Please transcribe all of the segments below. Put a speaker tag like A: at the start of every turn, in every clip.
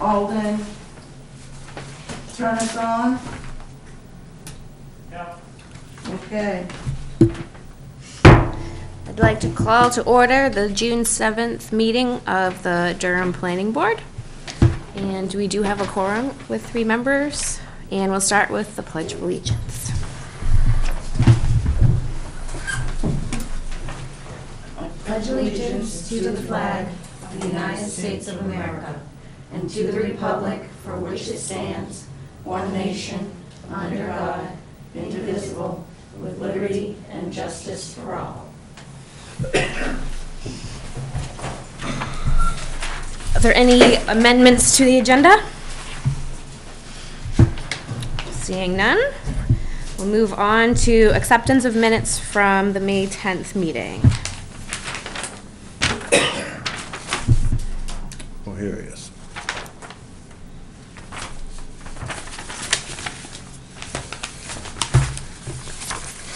A: Alden, turn us on?
B: Yeah.
A: Okay.
C: I'd like to call to order the June 7th meeting of the Durham Planning Board. And we do have a quorum with 3 members, and we'll start with the Pledge of Allegiance.
A: I pledge allegiance to the flag of the United States of America and to the republic for which it stands, one nation, under God, indivisible, with liberty and justice for all.
C: Are there any amendments to the agenda? Seeing none, we'll move on to acceptance of minutes from the May 10th meeting.
D: Oh, here he is.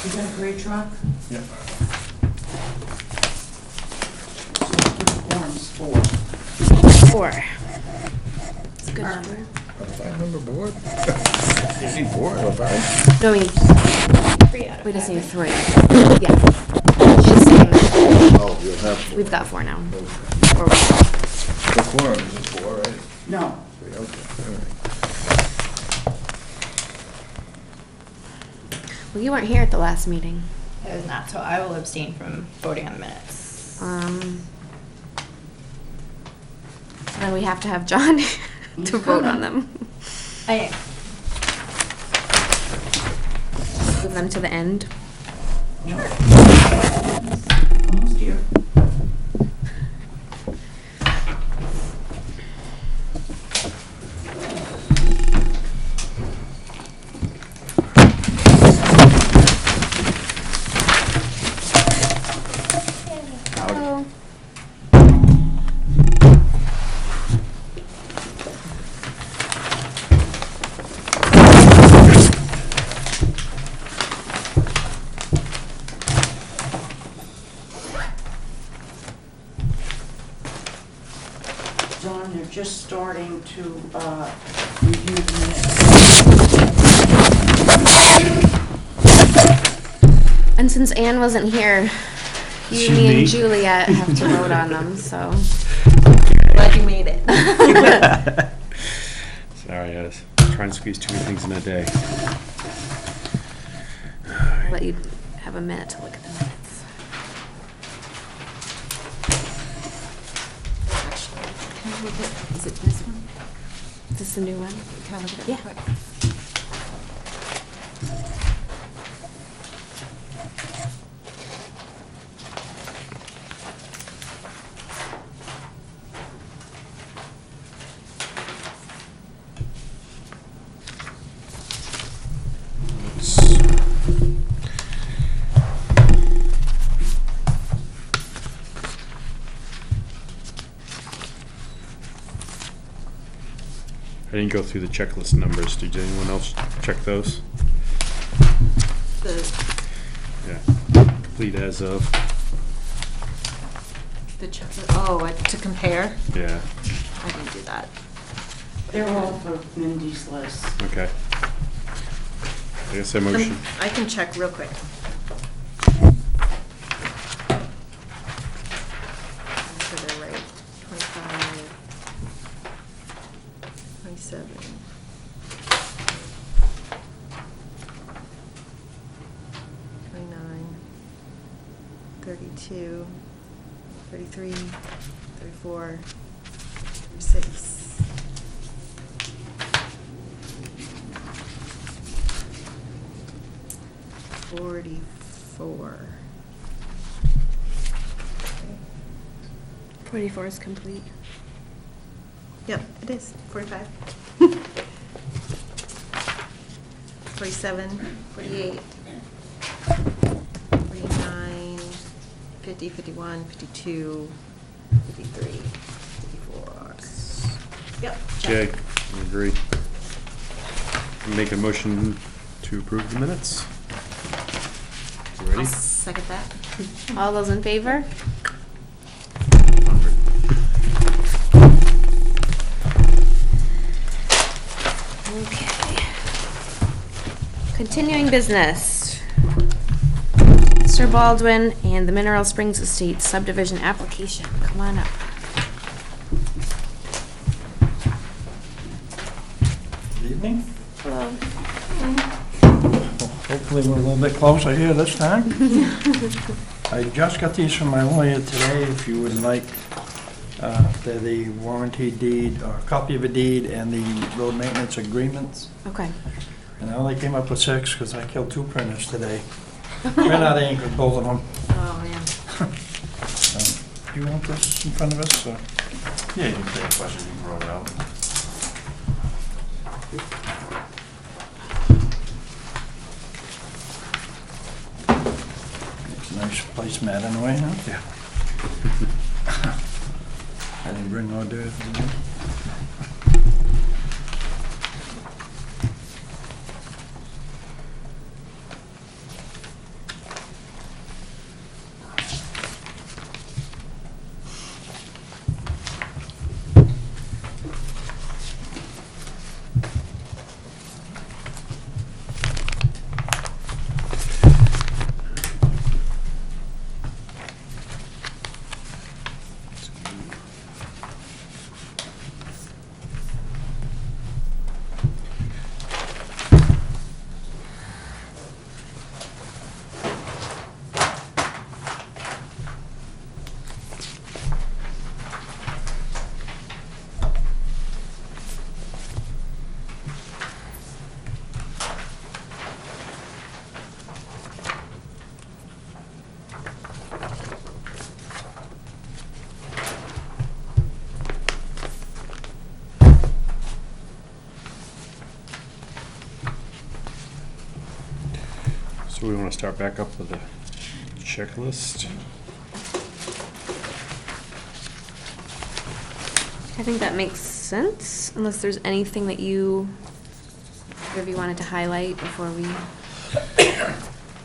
A: You got a gray truck?
D: Yep.
A: Forms 4.
C: 4. It's a good number.
D: A 5-member board? You need 4 or 5?
C: No, we need 3. We just need 3. Yeah. She's saying
D: Oh, you'll have 4.
C: we've got 4 now.
D: Okay.
C: Or
D: The quorum is 4, right?
A: No.
D: 3, okay, all right.
C: well, you weren't here at the last meeting.
E: I was not, so I will abstain from voting on the minutes.
C: So then we have to have John to vote on them.
E: I
C: Move them to the end.
A: No. Almost here.
C: Hello.
A: John, they're just starting to review the minutes.
C: And since Anne wasn't here, you,
B: She
C: me,
B: me?
C: and Juliet have to vote on them, so.
E: glad you made it.
B: Sorry, I was trying to squeeze 2 things in a day.
C: I'll let you have a minute to look at the minutes. Actually, can I look at, is it this one? Is this the new one? Can I look at it? Yeah.
B: I didn't go through the checklist numbers. Did anyone else check those? Yeah. Complete as of.
E: To compare?
B: Yeah.
E: I didn't do that.
A: They're all for Mindy's list.
B: Okay. I guess I motion.
E: I can check real quick. So they're right. 25, 27. 29, 32, 33, 34, 36. 44.
C: 44 is complete.
E: Yep, it is. 45. 47, 48, 49, 50, 51, 52, 53, 54. Yep. check.
B: Jay, I agree. Make a motion to approve the minutes. You
E: I'll
B: ready?
E: second that.
C: All those in favor? Continuing business. Sir Baldwin and the Mineral Springs Estates subdivision application. Come on up.
D: Good evening.
C: Hello.
D: Hopefully we're a little bit closer here this time. I just got these from my lawyer today. If you would like, they're the warranty deed, or a copy of a deed, and the road maintenance agreements.
C: Okay.
D: And I only came up with 6 because I killed 2 printers today. Ran out of ink with both of them.
C: Oh, man.
D: Do you want this in front of us? Or?
F: Yeah, you can take questions, you can roll it out.
D: It's a nice placemat anyway, huh? Yeah. I didn't bring no dirt. Did you?
B: So we want to start back up with the checklist.
C: I think that makes sense, unless there's anything that you wanted to highlight before we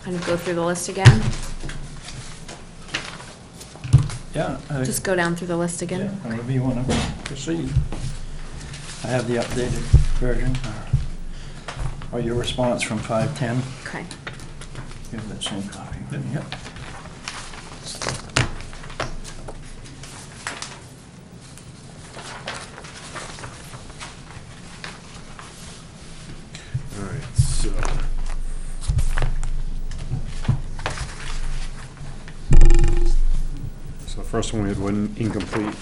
C: kind of go through the list again.
D: Yeah.
C: Just go down through the list
D: Yeah,
C: again.
D: however you want to proceed. I have the updated version, or your response from 510.
C: Okay.
D: You have that same copy. Yep.
B: All right, so. So the first one we had one incomplete was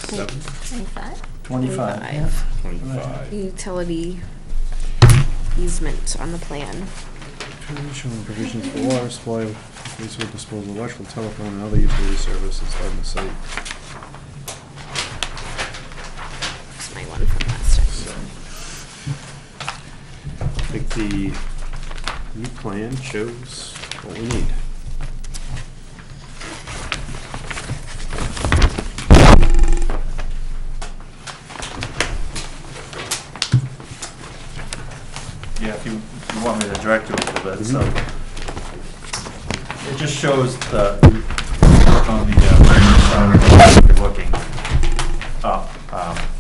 B: 7,
C: 25?
D: 25. Yeah.
B: 25.
C: Utility easement on the plan.
B: Showing provisions for water supply, wastewater disposal, electrical, telephone, and other utility services on the site.
C: That's my one from last
B: So,
C: time.
B: I think the new plan shows what we need.
F: Yeah, if you want me to direct you a little bit, so. It just shows the, on the, if you're looking up,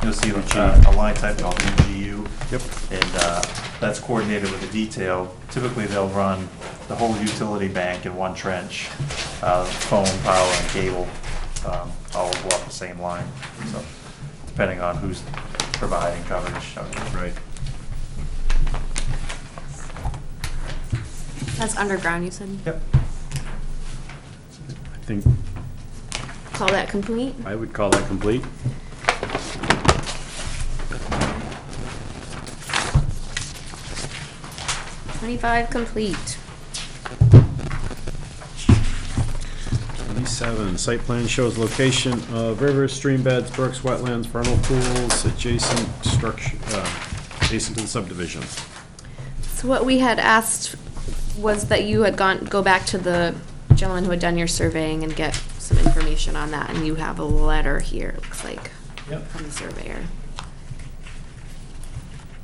F: you'll see a line type called UGU.
B: Yep.
F: And that's coordinated with the detail. Typically, they'll run the whole utility bank in one trench, phone, power, and cable, all go up the same line. So, depending on who's providing coverage.
B: Right.
C: That's underground, you said?
F: Yep.
B: I think
C: Call that complete?
B: I would call that complete.
C: $25 complete.
B: 27, site plan shows location of rivers, stream beds, brooks, wetlands, vernal pools, adjacent structure, adjacent to the subdivision.
C: So what we had asked was that you had go back to the gentleman who had done your surveying and get some information on that, and you have a letter here, it looks like,
D: Yep.
C: from the surveyor.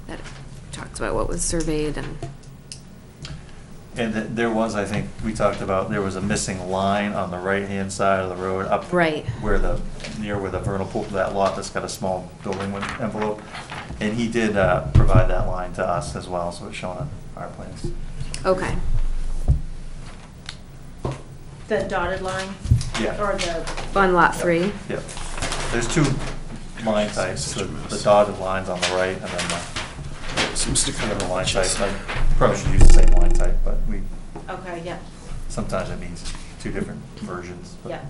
C: That talks about what was surveyed and,
F: And there was, I think, we talked about, there was a missing line on the right-hand side of the road up
C: Right.
F: near where the vernal pool, that lot that's got a small building with envelope. And he did provide that line to us as well, so it's shown on our plans.
C: Okay.
E: The dotted line?
F: Yeah.
E: Or the,
C: On lot 3.
F: Yep. There's two line types, the dotted lines on the right and then the other line type. I probably should use the same line type, but
E: okay, yeah,
F: sometimes it means two different versions. but-
E: yeah.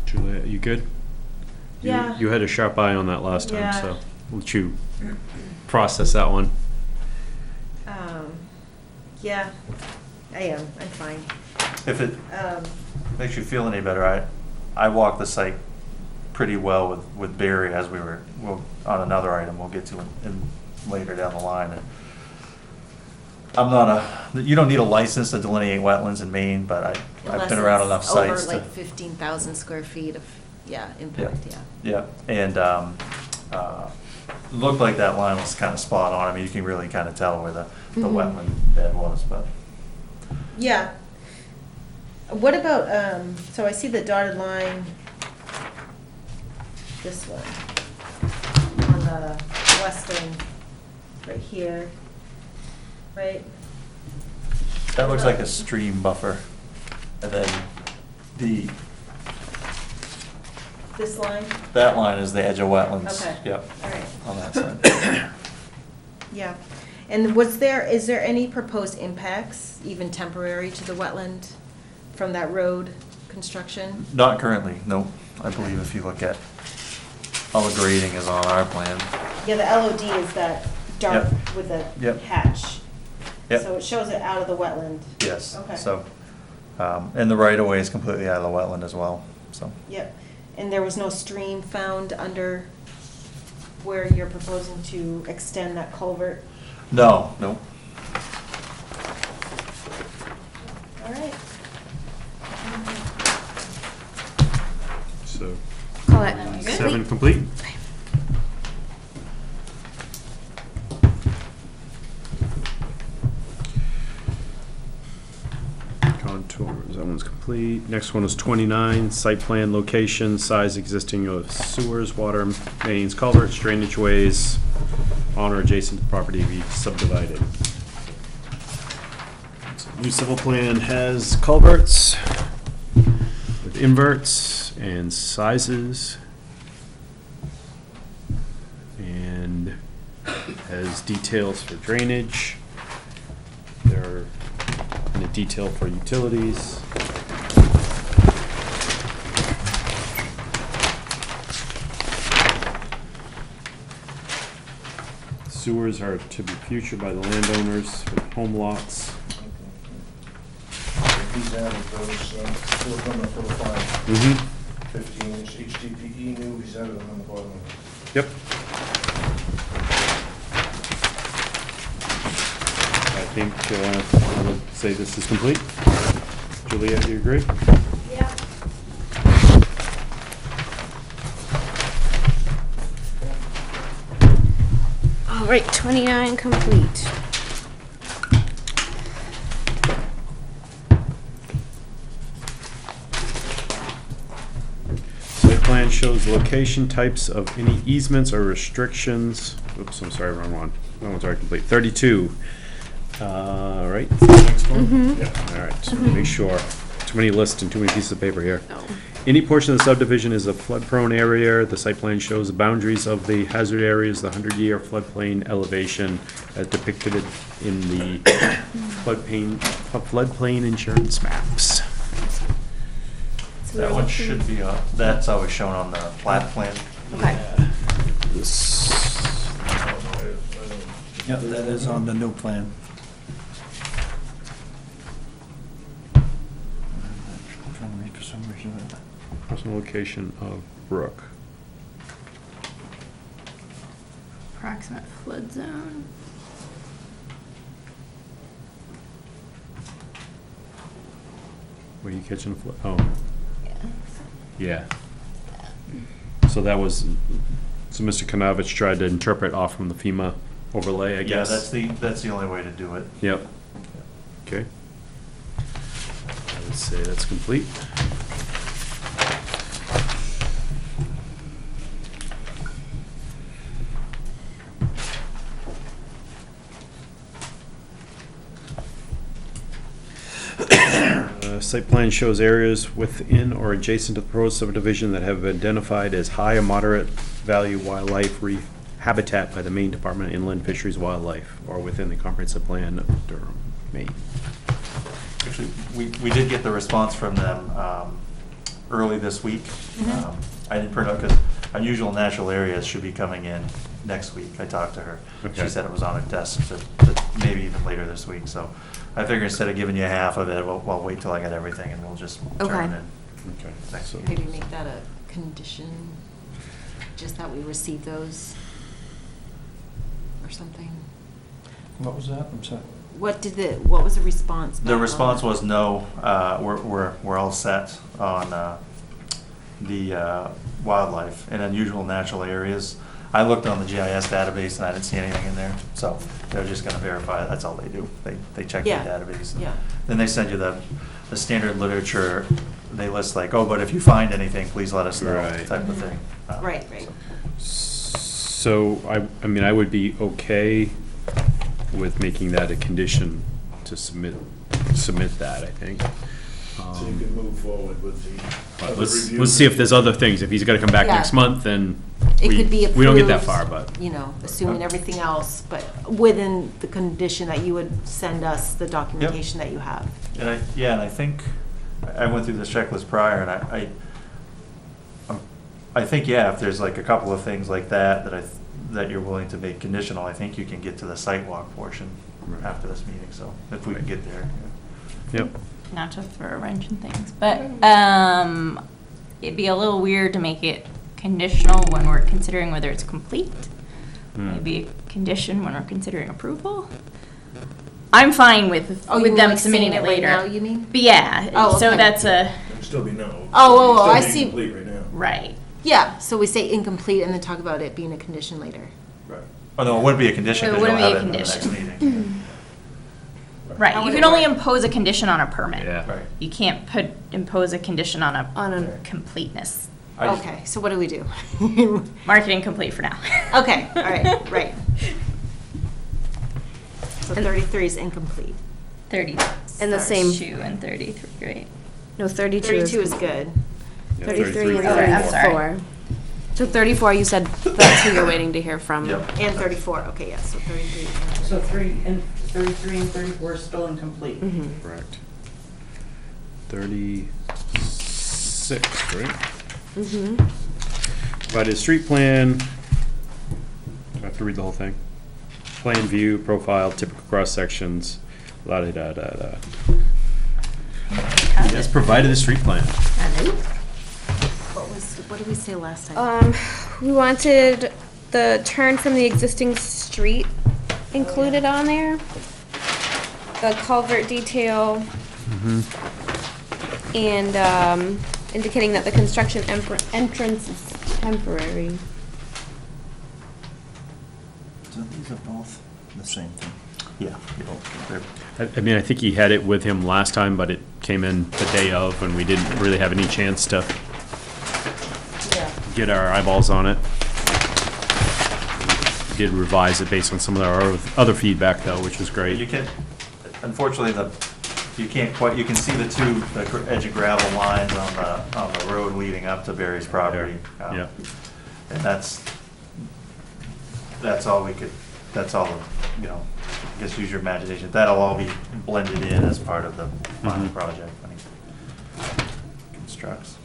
B: Julia, you good?
E: Yeah.
B: You had a sharp eye on that last time,
E: Yeah.
B: so we'll let you process that one.
E: Yeah, I am, I'm fine.
F: If it makes you feel any better, I walked the site pretty well with Barry as we'll on another item we'll get to in later down the line. And you don't need a license to delineate wetlands in Maine, but I've been around enough sites
A: Over
F: to.
A: like 15,000 square feet of, impact,
F: Yeah, and looked like that line was kind of spot on. I mean, you can really kind of tell where the wetland bed was, but.
E: Yeah. What about, so I see the dotted line, this one, on the western, right here, right?
F: That looks like a stream buffer. And then
E: This line?
F: that line is the edge of wetlands.
E: Okay.
F: Yep,
E: All right.
F: on that side.
E: Yeah. And is there any proposed impacts, even temporary, to the wetland from that road construction?
F: Not currently, no. I believe if you look at, all the grading is on our plan.
E: Yeah, the LOD is that dark
F: Yep.
E: with the
F: Yep.
E: hatch.
F: Yep.
E: So it shows it out of the wetland.
F: Yes,
E: Okay.
F: so, and the right of way is completely out of the wetland as well, so.
E: Yep. And there was no stream found under where you're proposing to extend that culvert?
F: No, nope.
E: All right.
B: So,
C: Call it
B: 7 complete? Contours, that one's complete. Next one is 29, site plan, location, size existing of sewers, water mains, culverts, drainage ways on or adjacent to property be subdivided. So, new civil plan has culverts with inverts and sizes, and has details for drainage. There are and a detail for utilities. Sewers are to be future by the landowners for home lots.
G: He's added those, four number 45,
B: Mm-hmm.
G: 15-inch HDPE new, he's added them on the bottom.
B: Yep. I think, I would say this is complete. Juliet, you agree?
E: Yeah.
C: All right, 29 complete.
B: Site plan shows location, types of any easements or restrictions. Oops, I'm sorry, wrong one. That one's already complete. 32. Right, next one? Yeah, all right, so make sure. Too many lists and too many pieces of paper here.
C: Oh.
B: Any portion of the subdivision is a flood-prone area. The site plan shows the boundaries of the hazard areas, the 100-year floodplain elevation as depicted in the floodplain insurance maps.
C: So
F: That
C: we're
F: one
C: looking-
F: should be, that's always shown on the plat plan.
C: Okay.
B: This,
D: Yep, that is on the new plan. I'm trying to read for some reason.
B: personal location of Brook.
E: Approximate flood zone.
B: Were you catching the flood? Oh, yeah. So that was, so Mr. Kanavich tried to interpret off from the FEMA overlay, I
F: Yeah,
B: guess.
F: that's the only way to do it.
B: Yep. Okay. I would say that's complete. Site plan shows areas within or adjacent to the proposed subdivision that have been identified as high or moderate value wildlife habitat by the Maine Department of Inland Fisheries Wildlife, or within the comprehensive plan of Durham, Maine.
F: Actually, we did get the response from them early this week. I didn't print out because unusual natural areas should be coming in next week. I talked to her.
B: Okay.
F: She said it was on her desk, so maybe even later this week. So I figure instead of giving you half of it, we'll wait till I get everything and we'll just turn
C: Okay.
F: it in.
B: Okay.
F: Next week.
E: Maybe make that a condition, just that we receive those or something.
D: What was that? I'm sorry.
E: What was the response?
F: The response was no, we're all set on the wildlife and unusual natural areas. I looked on the GIS database and I didn't see anything in there, so they're just gonna verify, that's all they do. They check the
E: Yeah,
F: database.
E: yeah.
F: Then they send you the standard literature, they list like, oh, but if you find anything, please let us know,
B: Right.
F: type of thing.
E: Right.
B: So, I mean, I would be okay with making that a condition to submit that, I think.
G: So you can move forward with the
B: But
G: other
B: let's
G: reviews.
B: see if there's other things. If he's gotta come back
E: Yeah.
B: next month, then
E: It could be approved.
B: we don't get that far, but.
E: You know, assuming everything else, but within the condition that you would send us the documentation that you have.
F: And I think, I went through this checklist prior, and I think, yeah, if there's like a couple of things like that, that you're willing to make conditional, I think you can get to the site walk portion
B: Right.
F: after this meeting, so if we can get there.
B: Yep.
H: Not to throw a wrench in things, but it'd be a little weird to make it conditional when we're considering whether it's complete. Maybe a condition when we're considering approval. I'm fine with
E: Oh, you
H: with
E: mean
H: them
E: like
H: submitting
E: saying
H: it
E: it right
H: later.
E: now, you mean?
H: But yeah,
E: Oh,
H: so
E: okay.
H: that's a
G: It'd still be no.
E: Oh,
G: It'd
E: I
G: still be
E: see.
G: incomplete right now.
H: right.
E: Yeah, so we say incomplete and then talk about it being a condition later.
G: Right.
F: Oh, no, it wouldn't be a condition,
H: It
F: because you'll
H: wouldn't be
F: have
H: a
F: it in the next
H: condition.
F: meeting.
H: Right.
E: How
H: You
E: would
H: can
E: it
H: only
E: work?
H: impose a condition on a permit.
B: Yeah.
F: Right.
H: You can't impose a condition on a
E: On
H: completeness.
F: I just-
E: Okay, so what do we do?
H: Mark it incomplete for now.
E: Okay, all right, right. So 33 is incomplete.
H: 30.
C: And the same-
H: 2 and 33, right?
C: No, 32
E: 32 is good.
B: Yeah,
C: 33 and
H: Okay, I'm sorry.
C: 34. So 34, you said that's who you're waiting to hear from.
F: Yep.
E: And 34, okay, yeah, so 33.
I: So 33 and 34 are still incomplete.
B: Correct. 36, right?
C: Mm-hmm.
B: Provided a street plan. Do I have to read the whole thing? Plan view, profile, typical cross sections, la-da-da-da-da. Yes, provided a street plan.
E: What did we say last time?
C: We wanted the turn from the existing street included on there. The culvert detail. And, indicating that the construction entrance is temporary.
J: So these are both the same thing.
F: Yeah. They're-
B: I mean, I think he had it with him last time, but it came in the day of, and we didn't really have any chance to get our eyeballs on it. We did revise it based on some of our other feedback, though, which was
F: You
B: great.
F: can, unfortunately, you can't quite, you can see the edge of gravel lines on the road leading up to Barry's property.
B: Yeah.
F: And that's all that's all, you know, I guess use your imagination. That'll all be blended in as part of the final project when he constructs.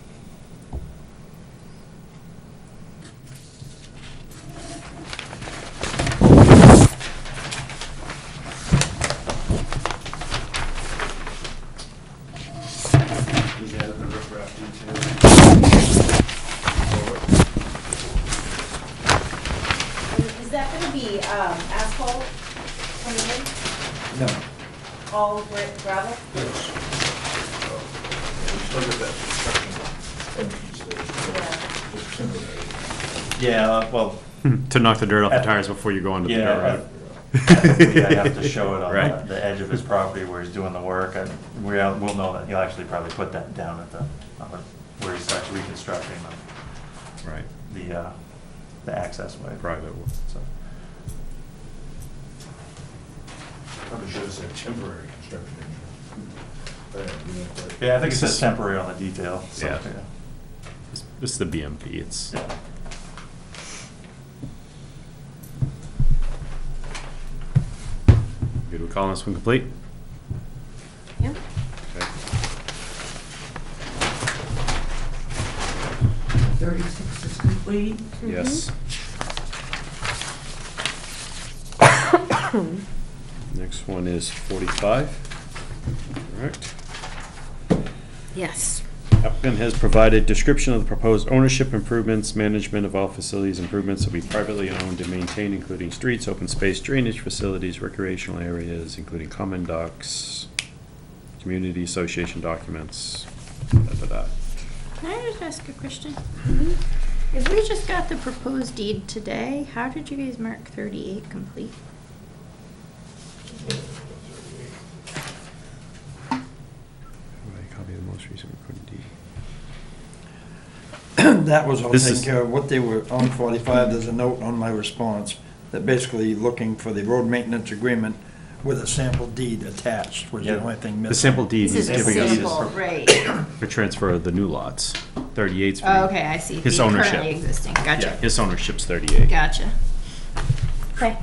G: He's added the riprap detail.
E: Is that gonna be asphalt coming in?
D: No.
E: All gravel?
G: Yes. Still got that construction piece there. Just temporary.
F: Yeah, well,
B: To knock the dirt off the tires before you go onto the dirt
F: yeah,
B: road.
F: I have to show it on
B: Right.
F: the edge of his property where he's doing the work, and we'll know that he'll actually probably put that down at where he starts reconstructing
B: Right,
F: the access way.
B: private.
F: So,
G: Probably should have said temporary construction.
F: yeah, I think it
B: This
F: says
B: is-
F: temporary on the detail. So,
B: Yeah. This is the BMP, it's.
F: Yeah.
B: Good with calling this one complete?
C: Yeah.
B: Okay.
I: 36 is complete.
B: Yes. Next one is 45. Correct.
C: Yes.
B: Applicant has provided description of the proposed ownership improvements, management of all facilities improvements will be privately owned and maintained, including streets, open space, drainage facilities, recreational areas, including common docks, community association documents, da.
H: Can I just ask a question? If we just got the proposed deed today, how did you guys mark 38 complete?
B: Copy of the most recent recorded deed.
D: That was all
B: This
D: taken
B: is-
D: care of. What they were on 45, there's a note on my response that basically looking for the road maintenance agreement with a sample deed attached, was the
F: Yeah.
D: only thing missing.
B: The sample deed
H: This
B: he's
H: is a
B: giving us
H: sample, right.
B: for transfer of the new lots. 38's.
H: Oh, okay, I see.
B: His
H: The
B: ownership.
H: Currently existing,
B: Yeah,
H: gotcha.
B: his ownership's 38.
H: Gotcha. Okay.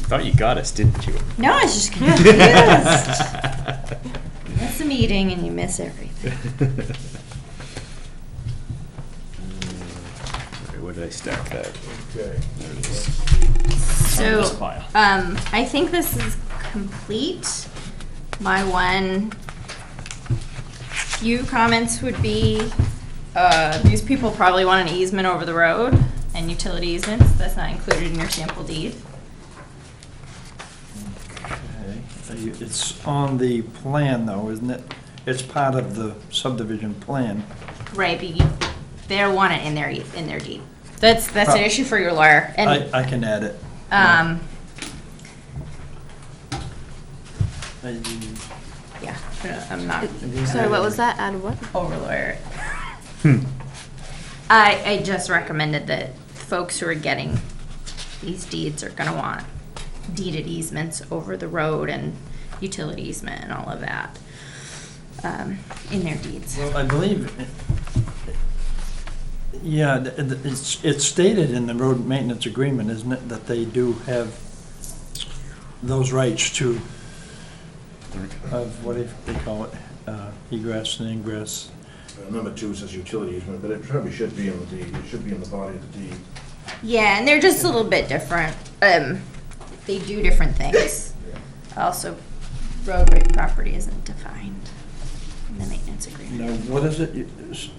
B: Thought you got us, didn't you?
H: No, I was just confused. You miss a meeting and you miss everything.
B: Alright, where did I stack that?
G: Okay.
B: There it is.
H: So,
B: this file.
H: I think this is complete. My one few comments would be, these people probably want an easement over the road and utility easements. That's not included in your sample deed.
D: Okay. It's on the plan though, isn't it? It's part of the subdivision plan.
H: Right, but they want it in their deed. That's an issue for your lawyer. And,
D: I can add it.
H: yeah, I'm not.
C: Sorry, what was that? Add what?
H: Over lawyer. I just recommended that folks who are getting these deeds are gonna want deeded easements over the road and utility easement and all of that, in their deeds.
D: Well, I believe, yeah, it's stated in the road maintenance agreement, isn't it, that they do have those rights to, what do they call it, egress and ingress.
G: Number 2 says utility easement, but it probably should be in the deed, it should be in the body of the deed.
H: Yeah, and they're just a little bit different. They do different things. Also, roadway property isn't defined in the maintenance agreement.
D: Now, what is it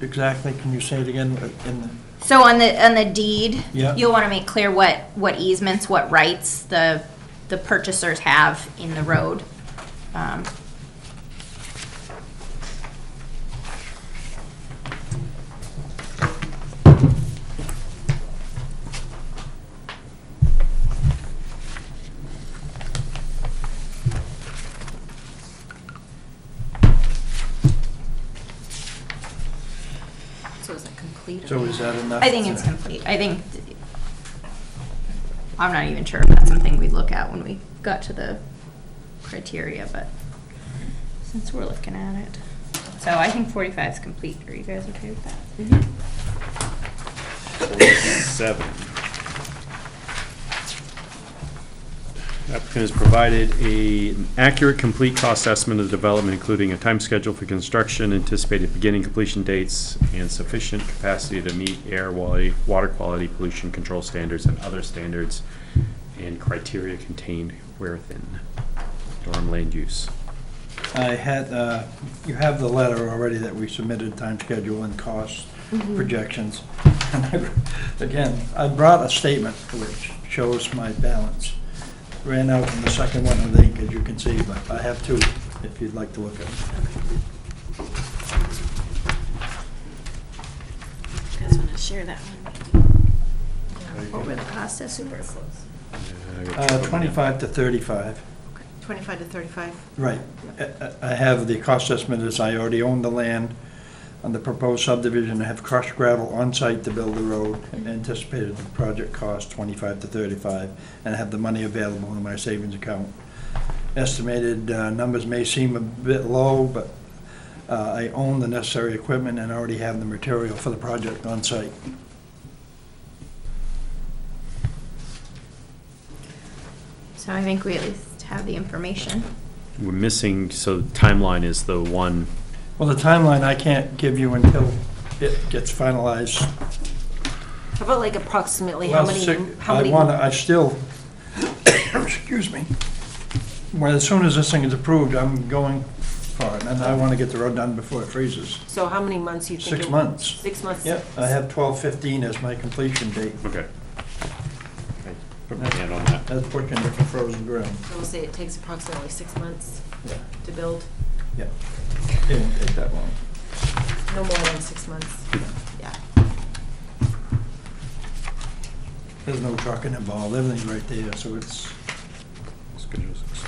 D: exactly, can you say it again in the?
H: So on the deed,
D: Yeah.
H: you'll want to make clear what easements, what rights the purchasers have in the road.
C: So is it complete?
D: So is that enough?
H: I think it's complete. I'm not even sure if that's something we'd look at when we got to the criteria, but since we're looking at it. So I think 45 is complete. Are you guys okay with that?
B: 47. Applicant has provided an accurate, complete cost estimate of the development, including a time schedule for construction, anticipated beginning completion dates, and sufficient capacity to meet air quality, water quality, pollution control standards, and other standards and criteria contained wherein. Durham land use.
D: I had, you have the letter already that we submitted, time schedule and cost projections. And again, I brought a statement which shows my balance. Ran out in the second one, I think, as you can see, but I have two, if you'd like to look at them.
C: You guys want to share that one?
H: What were the cost estimates?
D: 25 to 35.
E: 25 to 35?
D: Right. I have the cost estimate as I already own the land on the proposed subdivision. I have crushed gravel on site to build the road, and anticipated the project cost 25 to 35, and I have the money available in my savings account. Estimated numbers may seem a bit low, but I own the necessary equipment and already have the material for the project on site.
H: So I think we at least have the information.
B: We're missing, so the timeline is the one,
D: Well, the timeline I can't give you until it gets finalized.
E: How about like approximately
D: Well,
E: how many?
D: I still, excuse me, well, as soon as this thing is approved, I'm going for it, and I want to get the road done before it freezes.
E: So how many months you think?
D: 6 months.
E: 6 months?
D: Yep, I have 12/15 as my completion date.
B: okay. Put my hand on that.
D: That's pushing it for frozen ground.
E: So we'll say it takes approximately 6 months
D: Yeah.
E: to build,
D: Yeah, it won't take that long.
E: no more than 6 months. Yeah.
D: There's no trucking involved, everything's right there, so it's,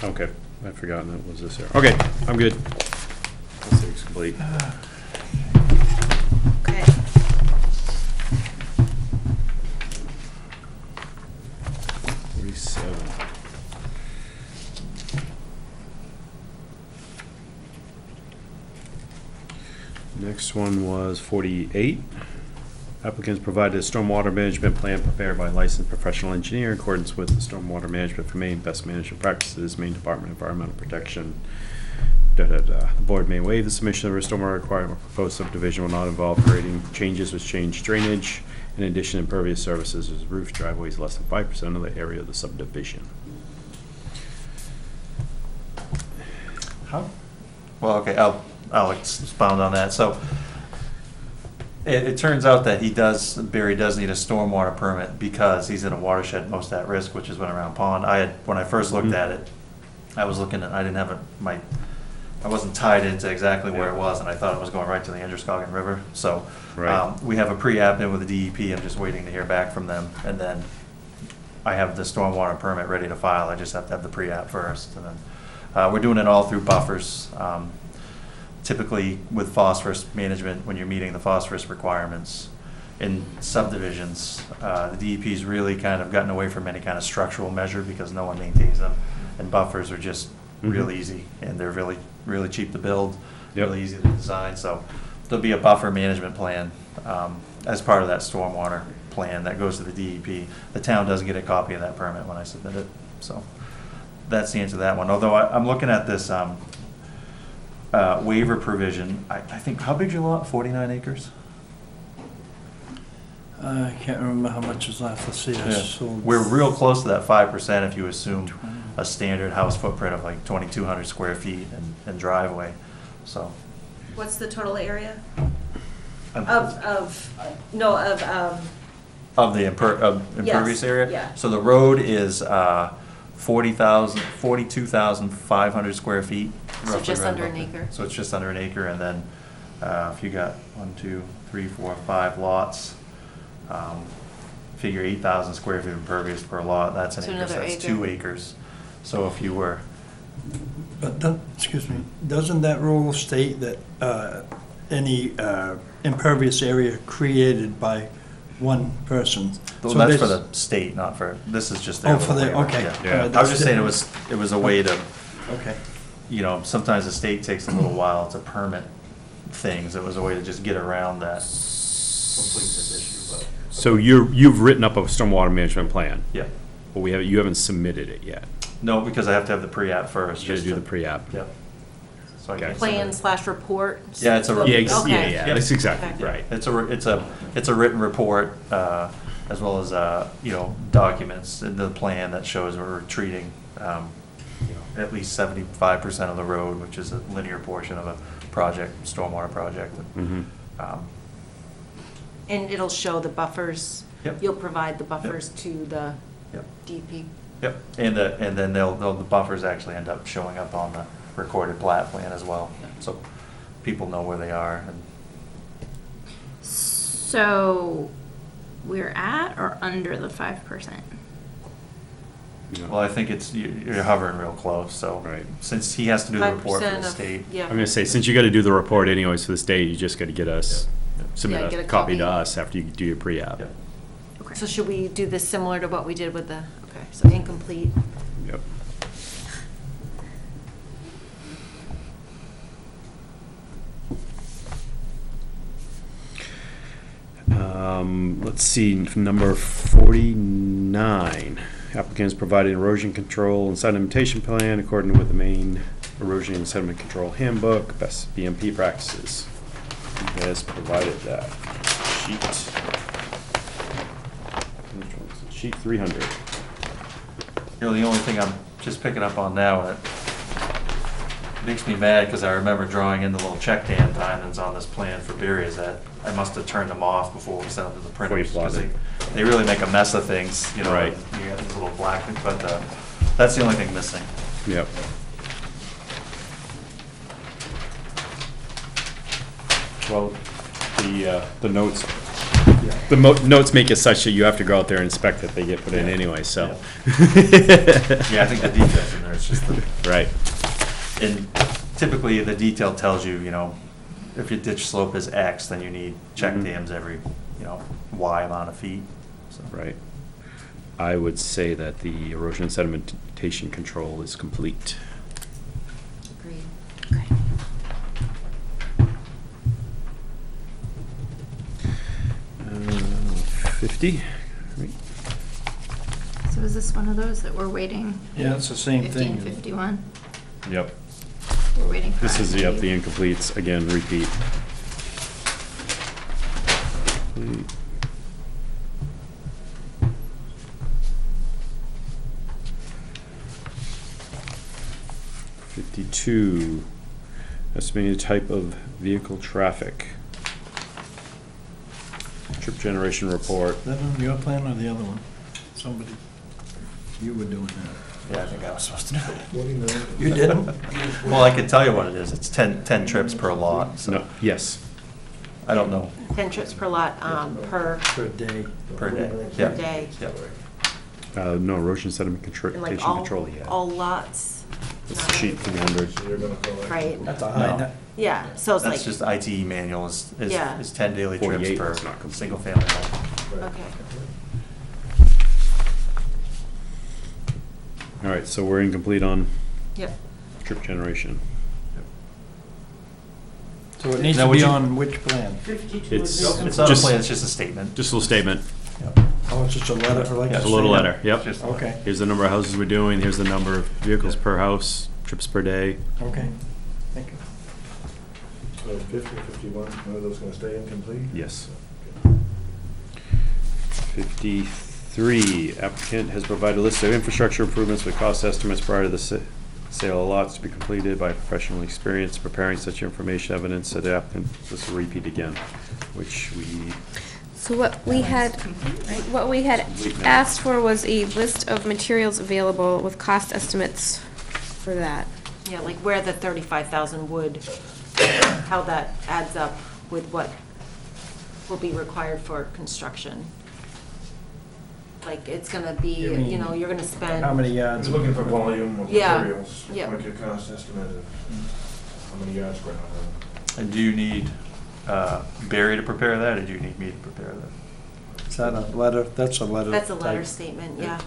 B: Okay, I'd forgotten that was this here. Okay, I'm good. Let's say it's complete.
E: Okay.
B: Next one was 48. Applicants provided a stormwater management plan prepared by a licensed professional engineer in accordance with the Stormwater Management for Maine Best Management Practices, Maine Department of Environmental Protection. The board may waive the submission of a stormwater requirement. Proposed subdivision will not involve grading changes which change drainage. In addition, impervious surfaces is roof driveways less than 5% of the area of the subdivision.
D: how?
F: Well, okay, I'll expound on that. So it turns out that Barry does need a stormwater permit because he's in a watershed most at risk, which is Winter Pond. When I first looked at it, I was looking at, I didn't have I wasn't tied into exactly where it was, and I thought it was going right to the Androscoggin River. So
B: Right.
F: we have a pre-app in with the DEP. I'm just waiting to hear back from them, and then I have the stormwater permit ready to file. I just have to have the pre-app first, and then we're doing it all through buffers. Typically with phosphorus management, when you're meeting the phosphorus requirements in subdivisions, the DEP's really kind of gotten away from any kind of structural measure because no one maintains them. And buffers are just real easy, and they're really, really cheap to build,
B: Yep.
F: really easy to design. So there'll be a buffer management plan as part of that stormwater plan that goes to the DEP. The town doesn't get a copy of that permit when I submit it. So that's the answer to that one. Although I'm looking at this waiver provision. I think, how big's your lot? 49 acres?
D: I can't remember how much is left, let's see. I sold-
F: We're real close to that 5% if you assume a standard house footprint of like 2,200 square feet and driveway, so.
E: What's the total area?
F: Um, Of the impervious area?
E: yeah.
F: So the road is 42,500 square feet.
E: So
F: roughly
E: just
F: right
E: under
F: about
E: an
F: there.
E: acre.
F: So it's just under an acre, and then if you got 1, 2, 3, 4, 5 lots, figure 8,000 square feet of impervious per lot, that's an
E: So
F: acre, so
E: another
F: that's
E: acre.
F: 2 acres. So if you were,
D: But, excuse me, doesn't that rule state that any impervious area created by one person?
F: well,
D: So
F: that's for
D: this-
F: the state, not for, this is just their.
D: Oh, for the,
F: little waiver,
D: okay.
F: yeah.
B: Yeah.
F: I was just saying it was a way to,
D: Okay.
F: sometimes the state takes a little while to permit things. It was a way to just get around that. Complete this issue, but.
B: So you've written up a stormwater management plan,
F: Yeah.
B: but you haven't submitted it yet.
F: No, because I have to have the pre-app first.
B: You gotta
F: just
B: do
F: to-
B: the pre-app.
F: Yep. So I
B: Okay.
F: can
E: Plan
F: submit
E: / report?
F: Yeah, it's a-
B: Yeah,
E: Okay.
B: yeah, that's exactly
E: Okay.
F: it.
B: right.
F: It's a written report, as well as, documents in the plan that shows we're treating, at least 75% of the road, which is a linear portion of a project, stormwater project.
B: Mhm.
E: And it'll show the buffers?
F: Yep.
E: You'll provide the buffers to the
F: Yep.
E: DP?
F: Yep, and then the buffers actually end up showing up on the recorded plat plan as well, so people know where they are. And
H: So we're at or under the 5%?
B: you know.
F: Well, I think you're hovering real close, so.
B: Right.
F: Since he has to do the report for
E: 5%
F: the
E: of-
F: state.
E: Yeah.
B: I'm gonna say, since you gotta do the report anyways for the state, you just gotta get us, submit
E: Yeah, get
B: a
E: a
B: copy to
E: copy.
B: us after you do your pre-app.
F: Yep.
E: So should we do this similar to what we did with the, okay, so incomplete?
B: Yep. Let's see, number 49. Applicants provided erosion control and sedimentation plan according with the main erosion and sediment control handbook, best BMP practices. Who has provided that sheet? Which one is it? Sheet 300.
F: You know, the only thing I'm just picking up on now, and it makes me mad because I remember drawing in the little check dam diamonds on this plan for Berry, is that I must have turned them off before we sent them to the
B: Before you
F: printers. 'Cause
B: plotted.
F: they really make a mess of things, you know.
B: Right.
F: You got these little black, but that's the only thing missing.
B: Yep. Well, the notes, notes make it such that you have to go out there and inspect that they get put in
F: Yeah.
B: anyway, so.
F: Yeah, I think the details in there, it's just the.
B: Right.
F: And typically, the detail tells you, you know, if your ditch slope is X, then you need check
B: Mhm.
F: dams every, you know, Y amount of feet. So.
B: Right. I would say that the erosion and sedimentation control is complete.
E: Agreed.
C: Okay.
B: 50, right?
H: So is this one of those that we're waiting?
D: Yeah, it's the same
H: 50
D: thing.
H: and 51?
B: Yep.
H: We're waiting for.
B: This is,
H: IT.
B: yep, the incompletes, again, repeat. .52, estimated type of vehicle traffic. Trip generation report.
D: Is that on your plan or the other one? Somebody, you were doing that.
F: Yeah, I think I was supposed to do it.
D: You didn't?
F: Well, I can tell you what it is. It's 10 trips per lot, so
B: No, yes,
F: I don't know
E: 10 trips per lot, per
D: Per day.
F: per day. Yeah.
E: day.
F: Yeah.
B: no, erosion sediment
E: And
B: control
E: like all,
B: control yet.
E: all lots.
B: It's sheet 300.
G: So you're gonna fill that.
E: Right,
D: That's a high,
F: No.
D: nu-
E: yeah, so it's like,
F: That's just ITE manual
E: Yeah.
F: is 10 daily
B: 48
F: trips
B: is not
F: per
B: complete.
F: single family home.
G: Right.
E: okay.
B: All right, so we're incomplete on
E: Yep.
B: trip generation.
D: so it needs
F: Now,
D: to
F: would
D: be
F: you-
D: on which plan?
I: 52
B: It's-
I: is
F: It's
I: incomplete.
F: not a
B: Just-
F: plan, it's just a statement.
B: Just a little statement,
D: Oh, it's just a letter, like.
F: Yeah,
B: a little letter, yep.
F: Just a
D: Okay,
B: Here's the number of houses we're doing, here's the number of vehicles per house, trips per day.
D: okay. Thank you.
G: So 50 or 51, one of those gonna stay incomplete?
B: Yes. 53, applicant has provided a list of infrastructure improvements with cost estimates prior to the sale of lots to be completed by professional experience. Preparing such information evidence that the applicant, this will repeat again, which we,
C: So what we had, what we had asked for was a list of materials available with cost estimates for that.
E: Yeah, like where the 35,000 would, how that adds up with what will be required for construction. Like, it's gonna be,
D: You mean,
E: you know, you're gonna spend.
D: How many yards?
G: You're looking for volume of
E: Yeah,
G: materials.
E: yeah.
G: Like your cost estimate of how many yards ground.
F: And do you need Barry to prepare that, or do you need me to prepare that?
D: Is that a letter? That's a letter.
E: That's a letter
D: type.
E: statement, yeah.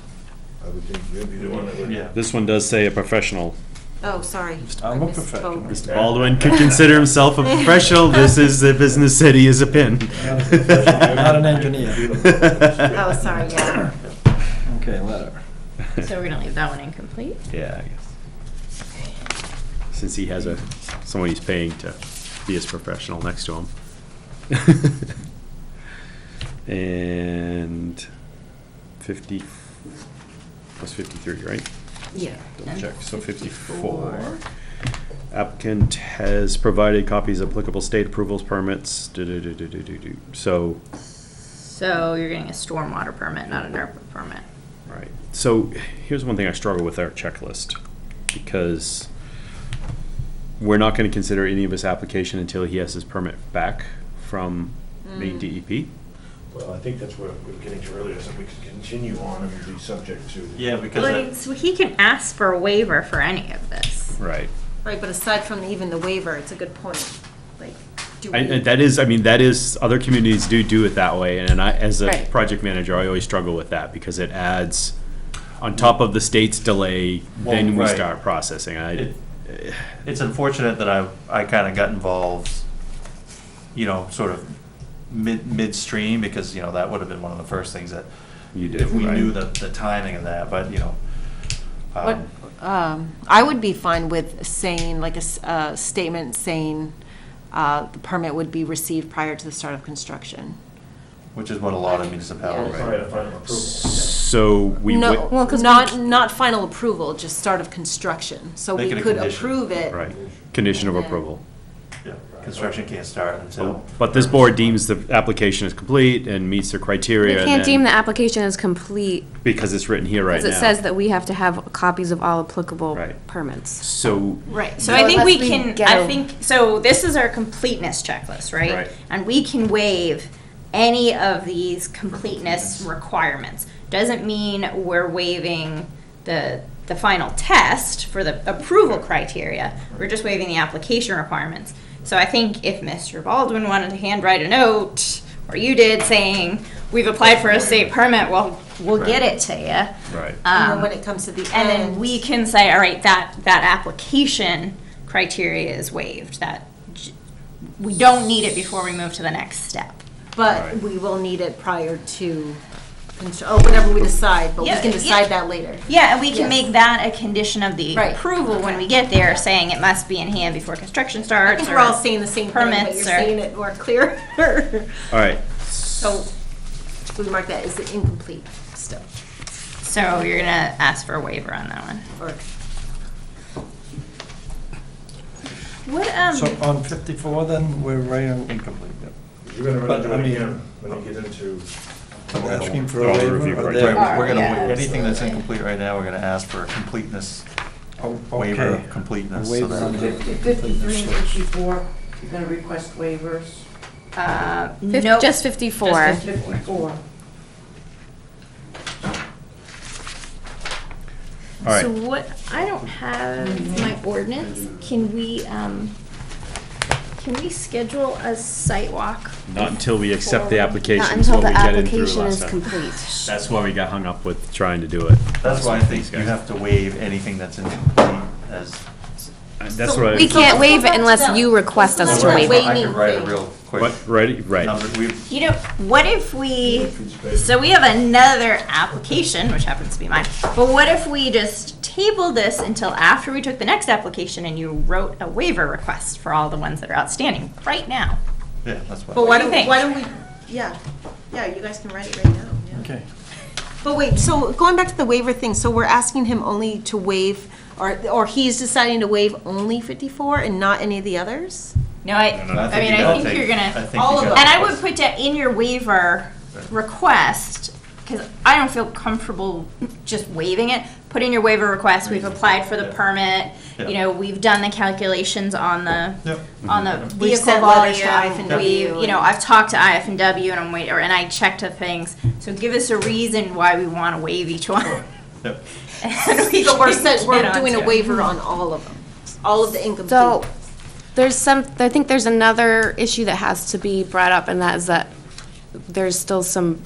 G: I would think you'd be the one that would.
F: Yeah.
B: this one does say a profesal.
E: Oh, sorry. I
D: I'm a
E: misspoke.
D: professional.
B: Mr. Baldwin could consider himself a professional, this is the business that he is a pin.
D: Not an engineer.
E: Oh, sorry, yeah.
D: Okay, letter.
H: So we're gonna leave that one incomplete?
B: Yeah, I guess. Since he has someone he's paying to be his professional next to him. And 50 plus 53, right?
E: Yeah.
B: Double check, so 54. Applicant has provided copies of applicable state approvals, permits, so,
H: So you're getting a stormwater permit, not a NERPA permit.
B: right. So here's one thing I struggle with our checklist, because we're not gonna consider any of his application until he has his permit back from Maine DEP.
G: Well, I think that's what we were getting to earlier, so we could continue on and be subject to.
F: Yeah, because
H: But so he can ask for a waiver for any of this.
B: Right.
E: Right, but aside from even the waiver, it's a good point. Like, do we?
B: And that is, other communities do it that way, and as a
C: Right.
B: project manager, I always struggle with that, because it adds, on top of the state's delay, then we
F: Well, right.
B: start processing.
F: It's unfortunate that I kind of got involved, sort of midstream, because, that would have been one of the first things that,
B: You did,
F: if we
B: right.
F: knew the timing of that, but,
E: What, I would be fine with saying, like a statement saying the permit would be received prior to the start of construction.
F: which is what a lot of municipalities.
G: Prior to final approval.
B: So we
E: No,
B: would,
E: not final approval, just start of construction. So
F: Make
E: we
F: it a
E: could
F: condition.
E: approve it.
B: right, condition of
E: And then-
B: approval.
F: Yeah, construction can't start until.
B: But this board deems the application is complete and meets the
C: We
B: criteria. and
C: can't
B: then-
C: deem the application as complete,
B: Because it's written here right
C: because
B: now.
C: it says that we have to have copies of all applicable
B: Right.
C: permits.
B: So,
H: Right, so
C: Well,
H: I think we
C: unless we
H: can,
C: get
H: I
C: a-
H: think, so this is our completeness checklist, right?
B: Right.
H: And we can waive any of these completeness requirements. Doesn't mean we're waiving the final test for the approval criteria. We're just waiving the application requirements. So I think if Mr. Baldwin wanted to handwrite a note, or you did, saying, we've applied for a state permit, well, we'll get it to you.
B: right.
E: And then when it comes to the
H: And
E: end.
H: then we can say, all right, that application criteria is waived, we don't need it before we move to the next step.
E: But
B: Right.
E: we will need it prior to, or whatever we decide, but we
H: Yeah,
E: can
H: yeah.
E: decide that later.
H: Yeah, and we can
E: Yes.
H: make that a condition of the
E: Right.
H: approval when we get there, saying it must be in hand before construction
E: I
H: starts.
E: think we're all saying the same thing, but
H: permits
E: you're
H: or-
E: saying it more clear.
B: All right.
E: So we mark that as incomplete still.
H: So you're gonna ask for a waiver on that one.
E: Or
H: What,
D: So on 54 then, we're right on
F: Incomplete, yeah.
G: You're gonna run
D: But,
G: into
D: I
G: it
D: mean-
G: again when you get into.
D: asking for
B: All
D: a
B: the
D: waiver.
B: review
D: or
B: criteria.
D: they're-
F: Right, we're gonna,
H: yeah.
F: anything that's incomplete right now, we're gonna ask for a completeness,
D: Oh,
F: waiver
D: okay.
F: of completeness.
D: A waiver
F: so
D: on
F: that-
D: the-
I: 53 and 54, you're gonna request waivers.
H: no,
C: Just 54.
I: Just 54.
B: All right.
H: So what, I don't have my ordinance, can we schedule a site walk?
B: Not until we accept the
C: Not
B: application, is
C: until
B: what
C: the
B: we get in through
C: application
B: last
C: is
B: time.
C: complete.
B: That's why we got hung up with trying to do it.
F: That's why I think you have to waive anything that's incomplete as.
B: That's
E: So
B: what
C: We
B: I,
C: can't waive it unless you request us to
E: Let's
C: waive
E: wait.
C: it.
F: I could write a real quick.
B: what, ready, right.
F: number.
H: You know, what if we, so we have another application, which happens to be mine, but what if we just tabled this until after we took the next application and you wrote a waiver request for all the ones that are outstanding right now?
F: Yeah, that's what.
E: But
H: What do you think?
E: why don't we, yeah, you guys can write it right now. yeah.
D: Okay.
E: But wait, so going back to the waiver thing, so we're asking him only to waive, or he's deciding to waive only 54 and not any of the others?
H: No,
F: I
H: I mean, I think you're gonna,
E: all of them.
H: and I would put that in your waiver request, because I don't feel comfortable just waiving it. Put in your waiver request, we've applied for the permit, you know, we've done the calculations on the,
F: Yep.
H: on the
E: We've
H: vehicle
E: sent letters to
H: volume.
E: IF&W
H: We've, you know, I've talked to IF&W and I'm waiting, and I checked the things. So give us a reason why we want to waive each one.
F: Yep.
H: And we
E: So we're
H: can get
E: we're
H: on
E: doing
H: to
E: a
H: it.
E: waiver on all of them, all of the incomplete.
C: So, I think there's another issue that has to be brought up, and that is that there's still some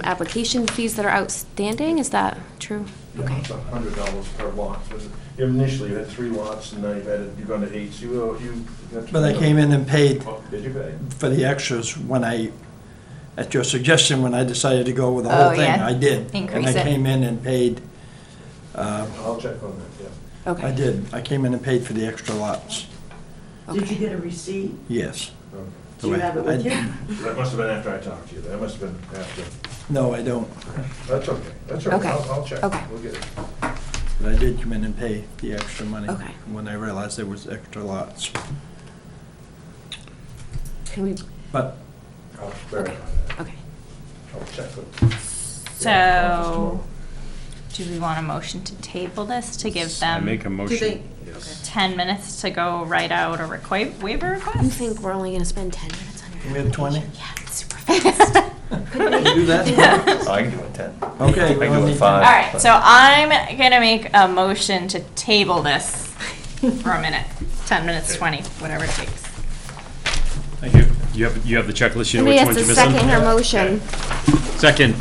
C: application fees that are outstanding, is that true?
G: Yeah, it's $100 per lot. Initially, you had 3 lots, and now you've gone to 8, so you.
D: But I came in and paid
G: Oh, did you pay?
D: for the extras when at your suggestion, when I decided to go with the
H: Oh,
D: whole thing,
H: yeah.
D: I did.
H: Increase
D: And I
H: it.
D: came in and paid,
G: I'll check on that, yeah.
C: Okay.
D: I did. I came in and paid for the extra lots.
I: Did you get a receipt?
D: Yes.
I: Do you have it with you?
G: That must have been after I talked to you, that must have been after.
D: No, I don't.
G: That's okay, that's all right,
C: Okay.
G: I'll check.
C: Okay.
G: We'll get it.
D: But I did come in and pay the extra money.
C: Okay.
D: When I realized there was extra lots.
C: Can we,
D: But
G: I'll verify that.
C: okay.
G: I'll check with.
H: So, do we want a motion to table this to give
B: I
H: them
B: make a
E: Do they,
B: motion. Yes.
H: 10 minutes to go write out a waiver request?
C: You think we're only gonna spend 10 minutes on your
D: we have 20?
C: application? Yeah, it's super fast.
D: Can you do that?
F: Oh, I can do it 10.
D: Okay.
F: I can do
D: well,
F: it 5.
H: All right, so I'm gonna make a motion to table this for a minute, 10 minutes, 20, whatever it takes.
B: Thank you. You have the checklist, you know which
C: Somebody
B: ones
C: has
B: you're
C: to
B: missing?
C: second her motion.
B: Second.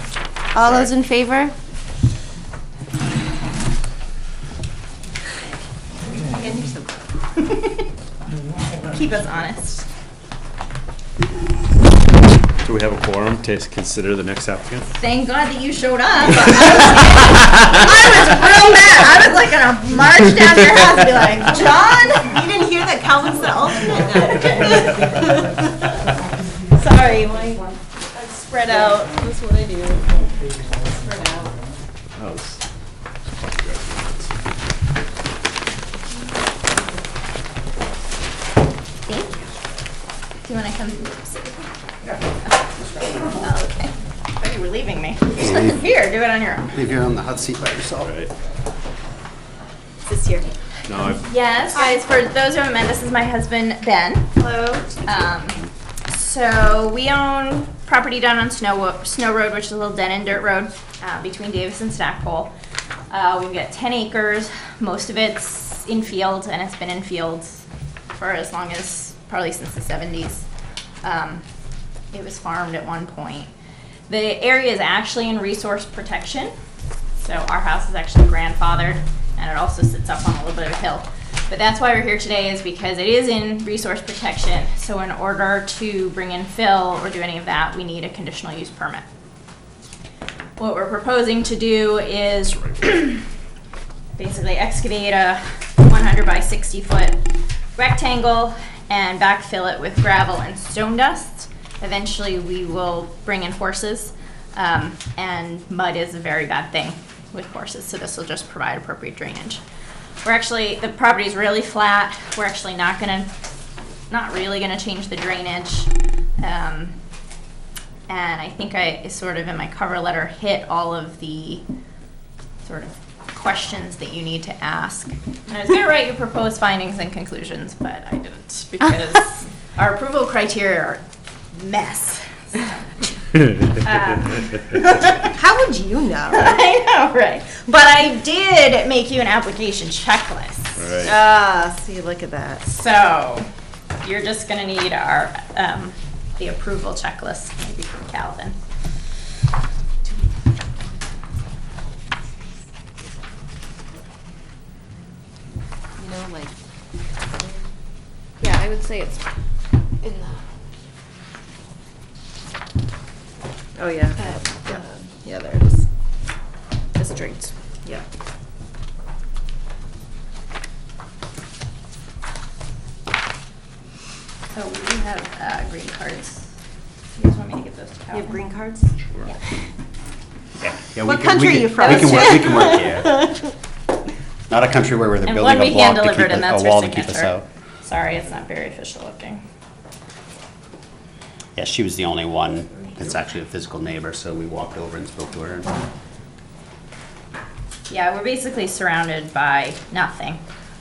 C: All those in favor?
H: Keep us honest.
B: Do we have a quorum to consider the next applicant?
H: Thank God that you showed up. I was real mad. I was like gonna march down your house and be like, John?
E: You didn't hear that Calvin's the alternate?
H: Sorry, I spread out. That's what I do. Spread out.
B: That was-
H: Thank you. Do you want to come sit with me? Oh, okay. I thought you were leaving me. Here, do it on your own.
J: Leave you on the hot seat by yourself.
B: Right.
H: Is this here?
B: No, I've,
H: Yes, guys, for those who haven't met, this is my husband, Ben. Hello. So we own property down on Snow Road, which is a little dead-end dirt road between Davis and Stackpole. We've got 10 acres. Most of it's in field, and it's been in fields for as long as, probably since the 70s. It was farmed at one point. The area is actually in resource protection. So our house is actually grandfathered, and it also sits up on a little bit of a hill. But that's why we're here today, is because it is in resource protection. So in order to bring in fill or do any of that, we need a conditional use permit. What we're proposing to do is basically excavate a 100 by 60 foot rectangle and backfill it with gravel and stone dust. Eventually we will bring in horses, and mud is a very bad thing with horses, so this will just provide appropriate drainage. The property is really flat. We're actually not really gonna change the drainage. And I think I sort of in my cover letter hit all of the sort of questions that you need to ask. And I was gonna write you proposed findings and conclusions, but I didn't, because our approval criteria are a mess.
E: How would you know?
H: I know, right? But I did make you an application checklist.
B: Right.
E: Ah, see, look at that.
H: So you're just gonna need our, the approval checklist, maybe from Calvin.
C: You know, like, yeah, I would say it's in the,
E: Oh, yeah.
C: yeah,
E: Yeah, there it is.
C: districts.
E: Yeah.
H: So we do have, green cards. You guys want me to give those to
E: You
H: Calvin?
E: have green cards?
H: Yeah.
J: Yeah,
E: What country are you from?
J: We can work here. Not a country where they're
H: And
J: building
H: one
J: a
H: we hand
J: block to keep
H: delivered, and
J: us,
H: that's
J: a
H: her
J: wall to keep us
H: signature.
J: out.
H: Sorry, it's not very official looking.
J: Yeah, she was the only one that's actually a physical neighbor, so we walked over and spoke to her.
H: Yeah, we're basically surrounded by nothing.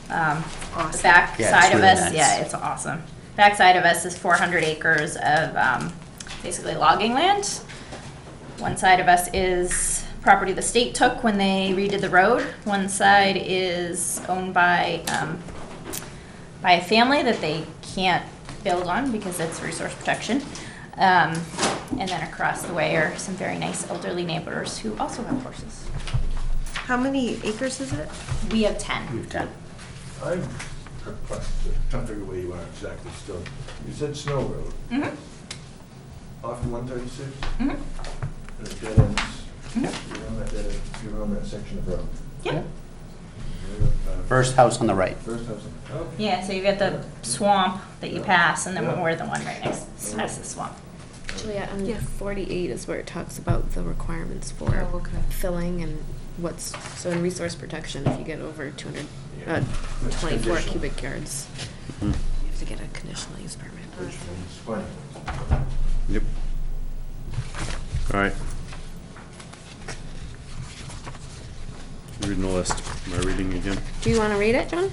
H: The back
J: Yeah,
H: side
J: it's
H: of
J: really
H: us,
J: nice.
H: yeah, it's awesome. Back side of us is 400 acres of basically logging land. One side of us is property the state took when they redid the road. One side is owned by a family that they can't build on because it's resource protection. And then across the way are some very nice elderly neighbors who also have horses.
E: How many acres is it?
H: We have 10.
J: We've done.
G: I'm trying to figure where you are exactly still. You said Snow Road,
H: Mm-hmm.
G: off of 136?
H: Mm-hmm.
G: And it dead ends. You're on that dead end, you're on that section of road.
H: Yeah.
J: First house on the right.
G: First house. Okay.
H: Yeah, so you get the swamp that you pass, and then we're the one right next to the swamp.
C: Julia, on
E: Yeah.
C: 48 is where it talks about the requirements for
E: Oh, okay.
C: filling and so in resource protection, if you get over 24
G: Conditional.
C: cubic yards,
B: Mhm.
C: you have to get a conditional use permit.
G: Which one's funny?
B: Yep. All right. Reading the list. Am I reading again?
C: Do you want to read it, John?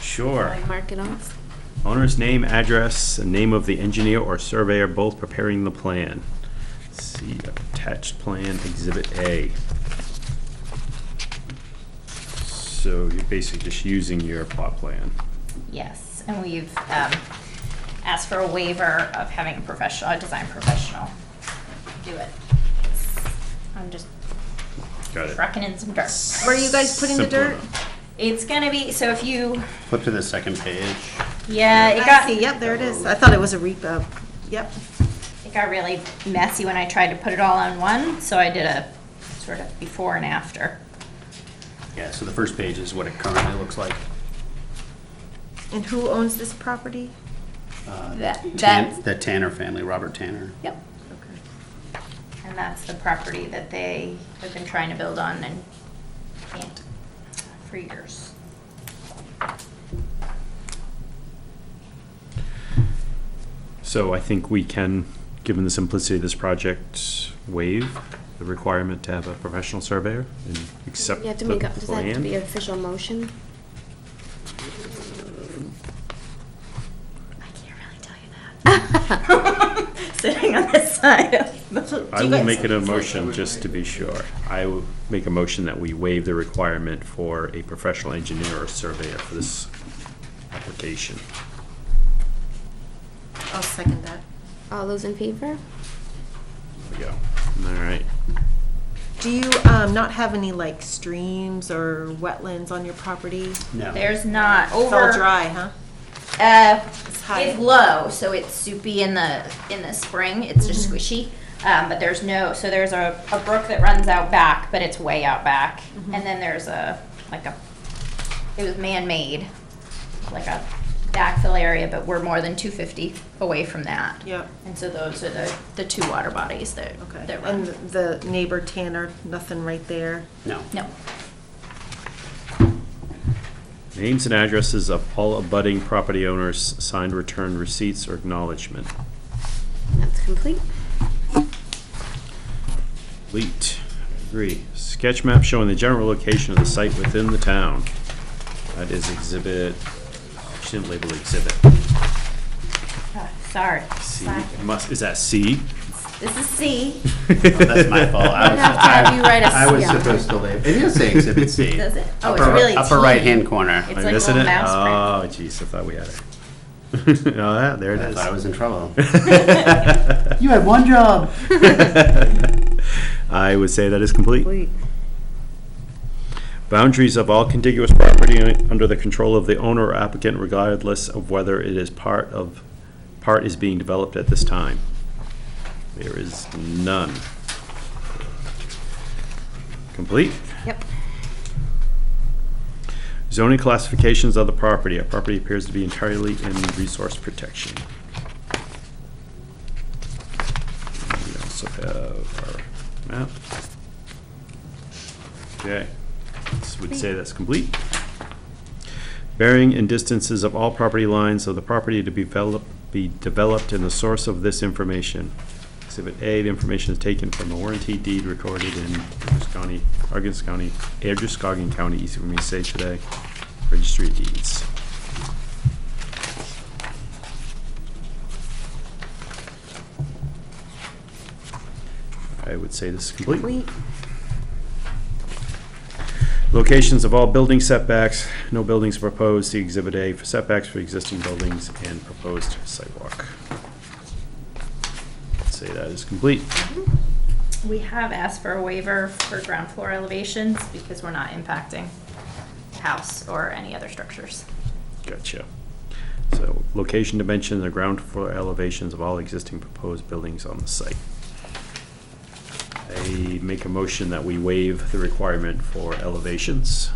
B: Sure.
C: Like mark it off?
B: Owner's name, address, and name of the engineer or surveyor both preparing the plan. Let's see, attached plan, Exhibit A. So you're basically just using your plot plan.
H: Yes, and we've asked for a waiver of having a design professional do it. I'm just
B: Got it.
H: trucking in some dirt.
E: Where are you guys putting the
B: Simple
E: dirt?
B: enough.
H: It's gonna be, so if you,
J: Flip to the second page.
H: yeah, it
E: I
H: got,
E: see, yep, there it is. I thought it was a repo. Yep.
H: it got really messy when I tried to put it all on one, so I did a sort of before and after.
J: Yeah, so the first page is what it currently looks like.
E: And who owns this property?
J: The Tanner family, Robert Tanner.
H: Yep. And that's the property that they have been trying to build on and can't for years.
B: So I think we can, given the simplicity of this project, waive the requirement to have a professional surveyor and accept
C: You have to
B: the
C: make, does that have to be
B: plan.
C: an official motion?
H: I can't really tell you that. Sitting on this side of the.
B: I will make it a motion just to be sure. I will make a motion that we waive the requirement for a professional engineer or surveyor for this application.
E: I'll second that.
C: All those in favor?
B: There we go. All right.
E: Do you not have any like streams or wetlands on your property?
J: No.
H: There's not
E: It's all
H: over.
E: dry, huh?
H: It's
E: high.
H: low, so it's soupy in the spring. It's just squishy. But there's no, so there's a brook that runs out back, but it's way out back. And then there's it was man-made, like a backfill area, but we're more than 250 away from that.
E: Yep.
H: And so those are the two water bodies that
E: Okay.
H: run.
E: And the neighbor Tanner, nothing right there?
J: No.
H: No.
B: Names and addresses of all abutting property owners, signed return receipts or acknowledgement.
C: That's complete.
B: Complete. Agree. Sketch map showing the general location of the site within the town. That is exhibit, she didn't label exhibit.
H: Sorry.
B: C,
H: Sorry.
B: is that C?
H: This is C.
J: That's my fault.
C: I'd have to have you write a
J: I was
C: C on it.
J: supposed to label. It does say Exhibit C.
H: Does it? Oh, it's
J: Upper-
H: really
J: Upper
H: T.
J: right-hand corner.
H: It's
B: Am
H: like
B: I
H: a
B: missing
H: little
B: it?
H: mouse print.
B: Oh, jeez, I thought we had it. Oh, yeah, there it
J: I
B: is.
J: thought I was in trouble. You had one job.
B: I would say that is complete.
C: Complete.
B: Boundaries of all contiguous property under the control of the owner or applicant regardless of whether it is part is being developed at this time. There is none. Complete?
C: Yep.
B: Zoning classifications of the property. Our property appears to be entirely in resource protection. We also have our map. Okay, this would say that's complete. Bearing and distances of all property lines of the property to be developed in the source of this information. Exhibit A, the information is taken from a warranty deed recorded in Androscoggin County, easy for me to say today, Registry of Deeds. I would say this is complete.
C: Complete.
B: Locations of all building setbacks, no buildings proposed, see Exhibit A for setbacks for existing buildings and proposed sidewalk. I'd say that is complete.
H: We have asked for a waiver for ground floor elevations because we're not impacting the house or any other structures.
B: Gotcha. So, location, dimension, and ground floor elevations of all existing proposed buildings on the site. I make a motion that we waive the requirement for elevations,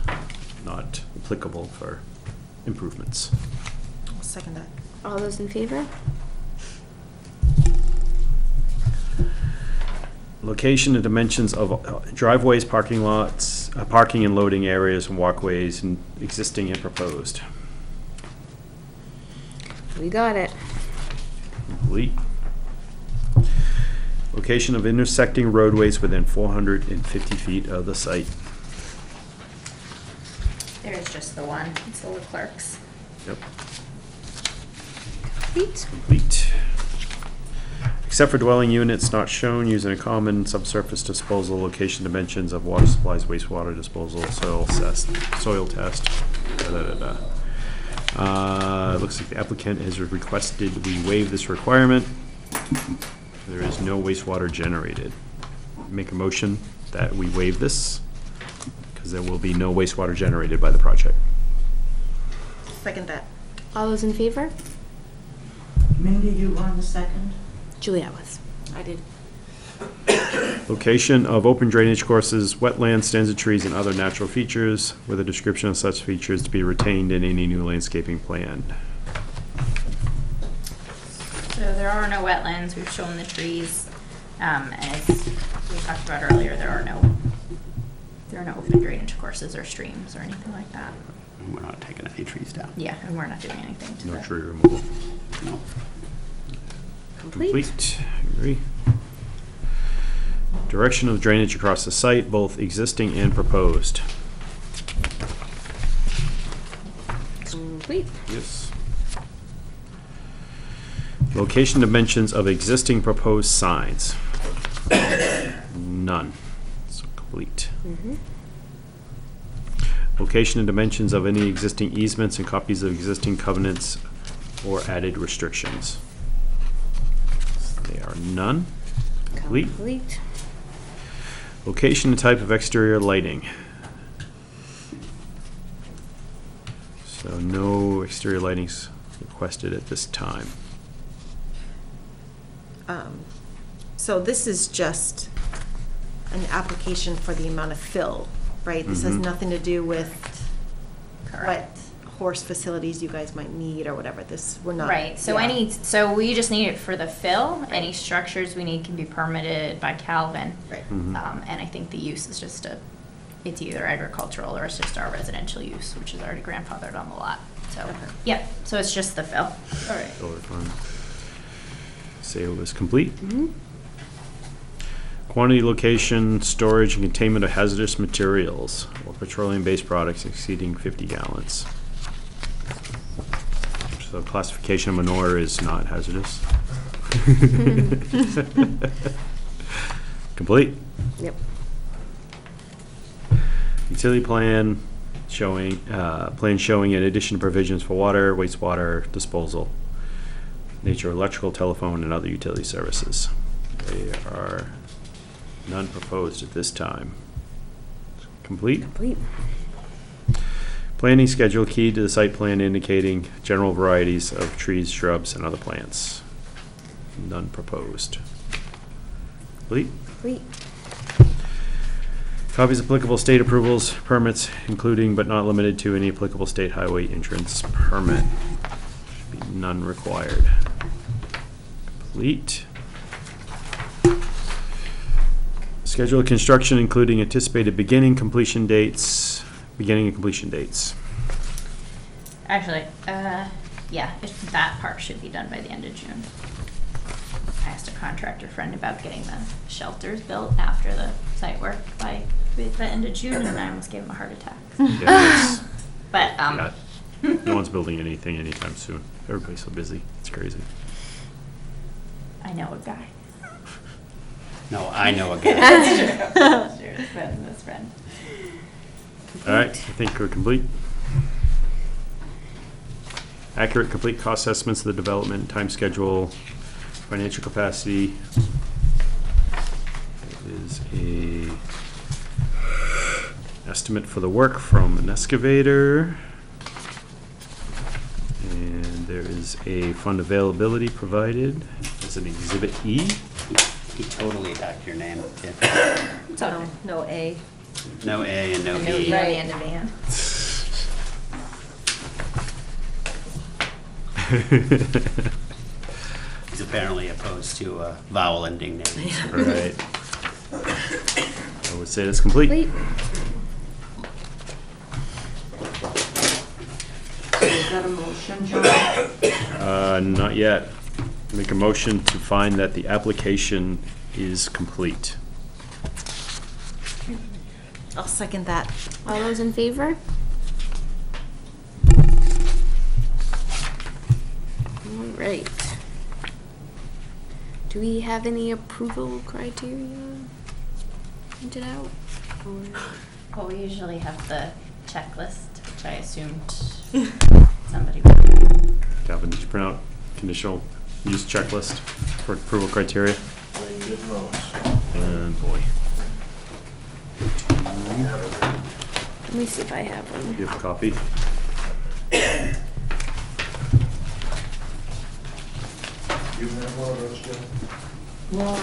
B: not applicable for improvements.
E: I'll second that.
C: All those in favor?
B: Location and dimensions of driveways, parking lots, parking and loading areas and walkways, and existing and proposed.
C: We got it.
B: Complete. Location of intersecting roadways within 450 feet of the site.
H: There's just the one. It's the clerks.
B: Yep.
C: Complete.
B: Complete. Except for dwelling units not shown, using a common subsurface disposal, location dimensions of water supplies, wastewater disposal, soil test. It looks like the applicant has requested we waive this requirement. There is no wastewater generated. Make a motion that we waive this, because there will be no wastewater generated by the project.
E: Second that.
C: All those in favor?
I: Mindy, you were on the second?
C: Juliet was.
E: I did.
B: Location of open drainage courses, wetlands, stands of trees, and other natural features, with a description of such features to be retained in any new landscaping plan.
H: So there are no wetlands, we've shown the trees, as we talked about earlier, there are no open drainage courses or streams or anything like that.
J: We're not taking any trees down.
H: Yeah, and we're not doing anything to
B: No
H: that.
B: tree removal.
J: No.
B: Complete. Agree. Direction of drainage across the site, both existing and proposed.
C: Complete.
B: Yes. Location dimensions of existing proposed signs. None. So complete. Location and dimensions of any existing easements and copies of existing covenants or added restrictions. They are none. Complete.
C: Complete.
B: Location and type of exterior lighting. So no exterior lighting's requested at this time.
E: So this is just an application for the amount of fill, right? This has
B: Mhm.
E: nothing to do with what
H: Correct.
E: horse facilities you guys might need or whatever. We're not.
H: Right, so
E: yeah.
H: so we just need it for the fill, any structures we need can be permitted by Calvin.
E: Right.
B: Mhm.
H: And I think the use is just it's either agricultural or it's just our residential use, which is already grandfathered on the lot, so,
E: Okay.
H: yep, so it's just the fill.
E: All right.
B: Solar farm. Say it was complete. Quantity, location, storage, and containment of hazardous materials or petroleum-based products exceeding 50 gallons. So classification of manure is not hazardous. Complete.
C: Yep.
B: Utility plan showing, in addition to provisions for water, wastewater disposal, nature electrical, telephone, and other utility services. They are none proposed at this time. Complete?
C: Complete.
B: Planning schedule key to the site plan indicating general varieties of trees, shrubs, and other plants. None proposed. Complete?
C: Complete.
B: Copies of applicable state approvals, permits, including but not limited to any applicable state highway entrance permit. Should be none required. Complete. Schedule of construction including anticipated beginning and completion dates.
H: Actually, yeah, that part should be done by the end of June. I asked a contractor friend about getting the shelters built after the site work by the end of June, and I almost gave him a heart attack.
B: Yeah,
H: But,
B: yeah, no one's building anything anytime soon. Everybody's so busy. It's crazy.
H: I know a guy.
J: No, I know a guy.
H: That's true. That's friend.
B: All right, I think we're complete. Accurate, complete cost estimates of the development, time schedule, financial capacity. There is a estimate for the work from an excavator. And there is a fund availability provided as an exhibit E.
J: He totally docked your name. Yeah.
E: No A.
J: No A and no
H: No
J: B.
H: E on the end of the hand.
J: He's apparently opposed to vowel ending names.
B: Right. I would say that's complete.
C: Complete.
I: Is that a motion, John?
B: Not yet. Make a motion to find that the application is complete.
E: I'll second that.
C: All those in favor? All right. Do we have any approval criteria printed out? Or
H: Well, we usually have the checklist, which I assumed somebody would.
B: Calvin, did you print out conditional use checklist for approval criteria?
G: They did those.
B: And boy,
C: let me see if I have one.
B: you have a copy?
G: You have one of those, Jim?
I: Well,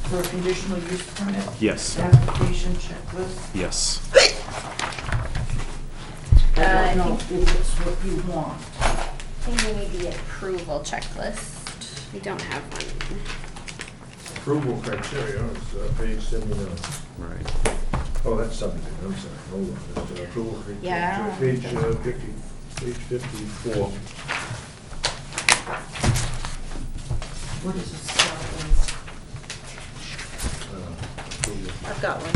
I: for a conditional use permit,
B: Yes,
I: application checklist,
B: yes.
I: I don't know if it's what you want.
H: I think we need the approval checklist.
C: We don't have one.
G: Approval criteria is page 79.
B: Right.
G: Oh, that's subdivision, I'm sorry, hold on. There's approval criteria.
H: Yeah.
G: Page 54.
I: What does it start with?
G: Approval.
E: I've got one.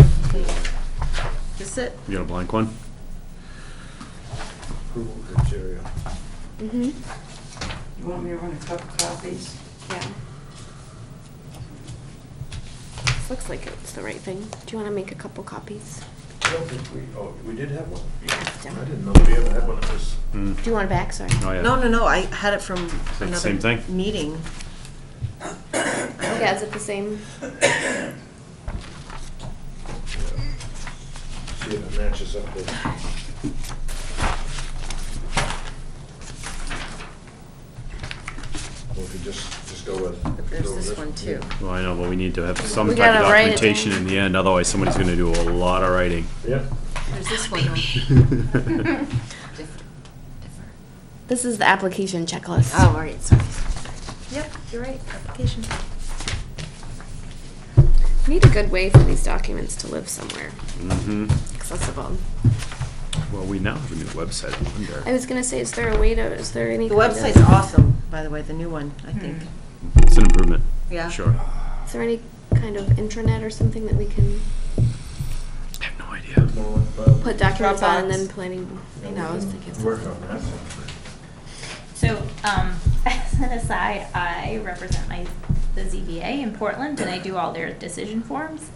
E: Is it?
B: You got a blank one?
G: Approval criteria.
C: Mm-hmm.
I: You want me to run a couple copies?
C: Yeah. This looks like it's the right thing. Do you want to make a couple copies?
G: I don't think we did have one.
C: Yeah.
G: I didn't know we ever had one of this.
B: Mm.
C: Do you want it back? Sorry.
B: Oh, yeah.
E: No, I had it from
B: the
E: another
B: same thing?
E: meeting.
C: Yeah, is it the same?
G: See if it matches up with. Well, we could just go with.
E: But there's
G: go with
E: this one too.
B: Well, I know, but we need to have some
C: We
B: type of
C: gotta write it
B: documentation
C: down.
B: in the end, otherwise somebody's gonna do a lot of writing.
G: Yeah.
E: There's this one. Different.
C: This is the application checklist.
E: Oh, right, sorry. Yep, you're right, application.
C: We need a good way for these documents to live somewhere
B: Mm-hmm.
C: accessible.
B: Well, we now have a new website, I wonder.
C: I was gonna say, is there any?
E: The
C: kind of-
E: website's awesome, by the way, the new one, I think.
B: It's an improvement.
E: Yeah.
B: Sure.
C: Is there any kind of intranet or something that we can
B: I have no idea.
C: put documents on and
E: Dropbox.
C: then planning? I know, I was thinking.
G: Work on that.
H: So, as an aside, I represent the ZBA in Portland, and I do all their decision forms.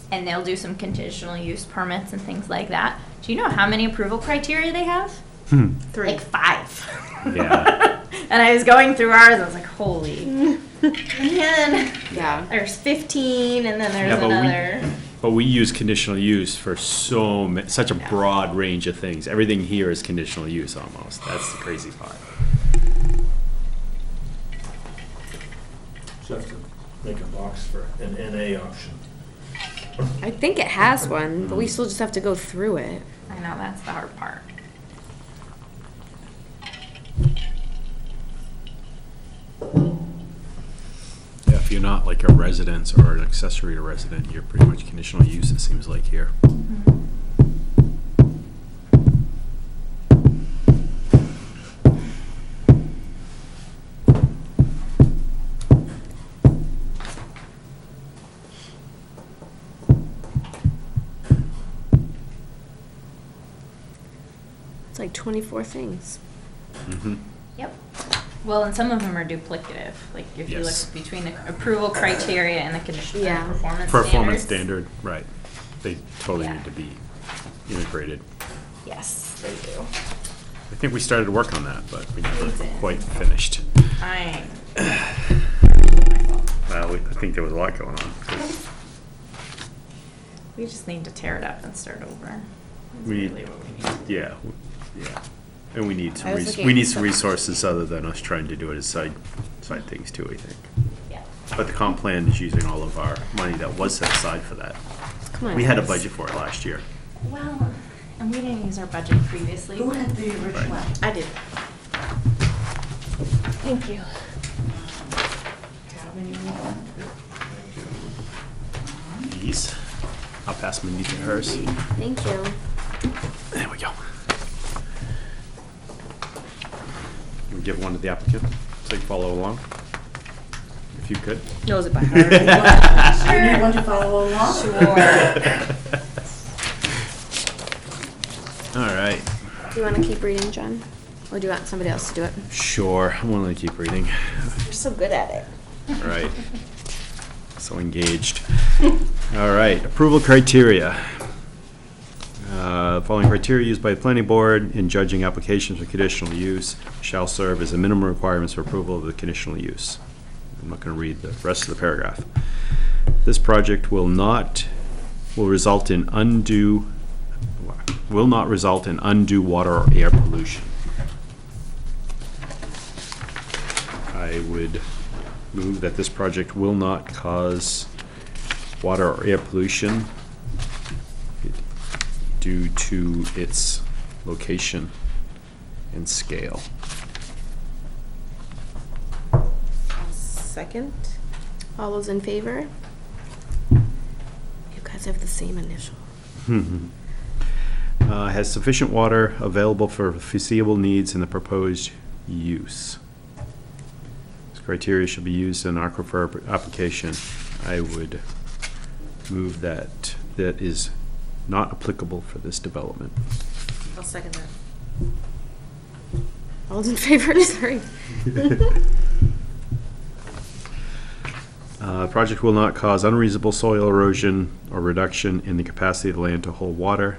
H: And they'll do some conditional use permits and things like that. Do you know how many approval criteria they have?
B: Hmm.
H: Like 5.
B: Yeah.
H: And I was going through ours, I was like, holy. And then
C: Yeah.
H: there's 15, and then
B: Yeah,
H: there's
B: but we-
H: another.
B: But we use conditional use for such a broad range of things. Everything here is conditional use almost. That's the crazy part.
G: So have to make a box for an NA option.
C: I think it has one, but we still just have to go through it.
H: I know, that's the hard part.
B: Yeah, if you're not like a residence or an accessory to resident, you're pretty much conditional use, it seems like here.
C: It's like 24 things.
B: Mm-hmm.
H: Yep. Well, and some of them are duplicative. Like if you
B: Yes.
H: look between the approval criteria and the condition
C: Yeah.
H: and performance
B: Performance
H: standards.
B: standard, right. They totally
H: Yeah.
B: need to be integrated.
H: Yes, they do.
B: I think we started to work on that, but we never
H: We did.
B: quite finished.
H: I.
B: Well, I think there was a lot going on.
H: We just need to tear it up and start over. That's
B: We-
H: really what we need.
B: Yeah, and we need
C: I was
B: some,
C: looking
B: we
C: at
B: need some
C: some-
B: resources other than us trying to do it as side things too, I think.
H: Yeah.
B: But the comp plan is using all of our money that was set aside for that.
C: Come on.
B: We had a
C: guys.
B: budget for it last year.
H: Well, and we didn't use our budget previously.
I: Who had the original?
B: Right.
E: I did.
H: Thank you.
I: Calvin, you want?
B: These, I'll pass Mindy to hers.
C: Thank you.
B: There we go. We give one to the applicant, so you follow along, if you could.
E: Knows it by heart.
I: You need one to follow along?
B: All right.
C: Do you want to keep reading, John? Or do you want somebody else to do it?
B: Sure, I'm willing to keep reading.
C: You're so good at it.
B: All right. So engaged. All right, approval criteria. Following criteria used by the planning board in judging applications for conditional use shall serve as the minimum requirements for approval of the conditional use. I'm not going to read the rest of the paragraph. This project will not result in undue water or air pollution. I would move that this project will not cause water or air pollution due to its location and scale.
E: Second?
C: All those in favor? You guys have the same initial.
B: Has sufficient water available for foreseeable needs in the proposed use. This criteria should be used in aquifer application. I would move that is not applicable for this development.
E: I'll second that.
C: All those in favor? Sorry.
B: Project will not cause unreasonable soil erosion or reduction in the capacity of the land to hold water,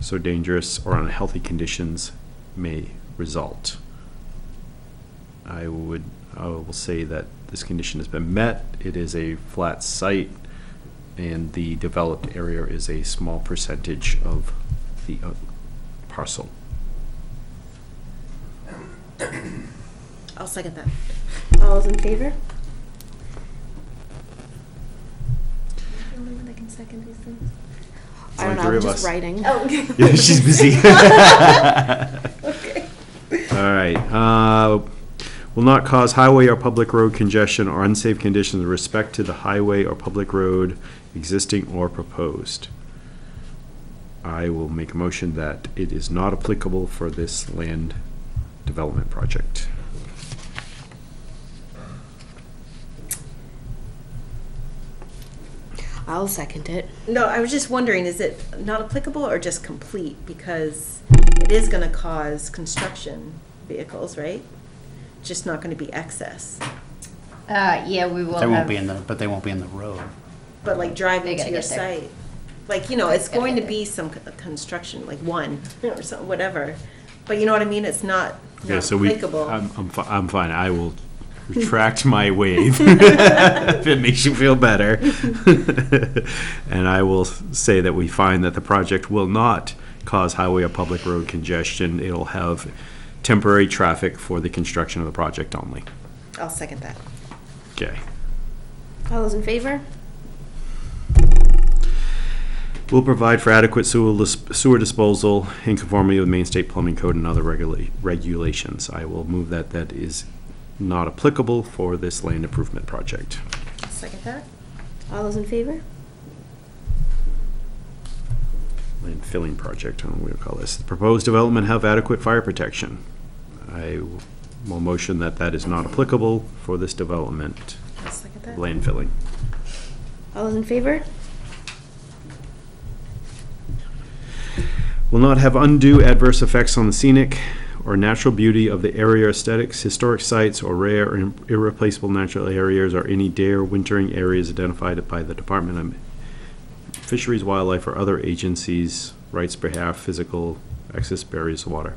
B: so dangerous or unhealthy conditions may result. I will say that this condition has been met. It is a flat site, and the developed area is a small percentage of the parcel.
E: I'll second that.
C: All those in favor? I can second these things. I don't know,
B: Three
C: I'm
B: of
C: just
B: us.
C: writing.
E: Oh, okay.
B: Yeah, she's busy.
E: Okay.
B: All right. Will not cause highway or public road congestion or unsafe conditions with respect to the highway or public road existing or proposed. I will make a motion that it is not applicable for this land development project.
C: I'll second it.
E: No, I was just wondering, is it not applicable or just complete? Because it is gonna cause construction vehicles, right? Just not gonna be excess.
H: Yeah, we will
J: They won't
H: have.
J: be in the, but they won't be in the road.
E: But like
H: They
E: driving
H: gotta
E: to your
H: get there.
E: site, like, you know, it's
H: Gotta
E: going to
H: get
E: be some construction, like one or something, whatever. But you know what I mean? It's not
B: Okay,
E: not
B: so
E: applicable.
B: I'm fine. I will retract my waive if it makes you feel better. And I will say that we find that the project will not cause highway or public road congestion. It'll have temporary traffic for the construction of the project only.
E: I'll second that.
B: Okay.
C: All those in favor?
B: Will provide for adequate sewer disposal in conformity with Maine State Plumbing Code and other regulations. I will move that is not applicable for this land improvement project.
E: I'll second that.
C: All those in favor?
B: Land filling project, I don't know what we call this. The proposed development have adequate fire protection. I will motion that is not applicable for this development,
E: I'll second that.
B: land filling.
C: All those in favor?
B: Will not have undue adverse effects on the scenic or natural beauty of the area, aesthetics, historic sites, or rare or irreplaceable natural areas, or any dare wintering areas identified by the Department of Fisheries, Wildlife, or other agencies' rights, behalf, physical access barriers to water.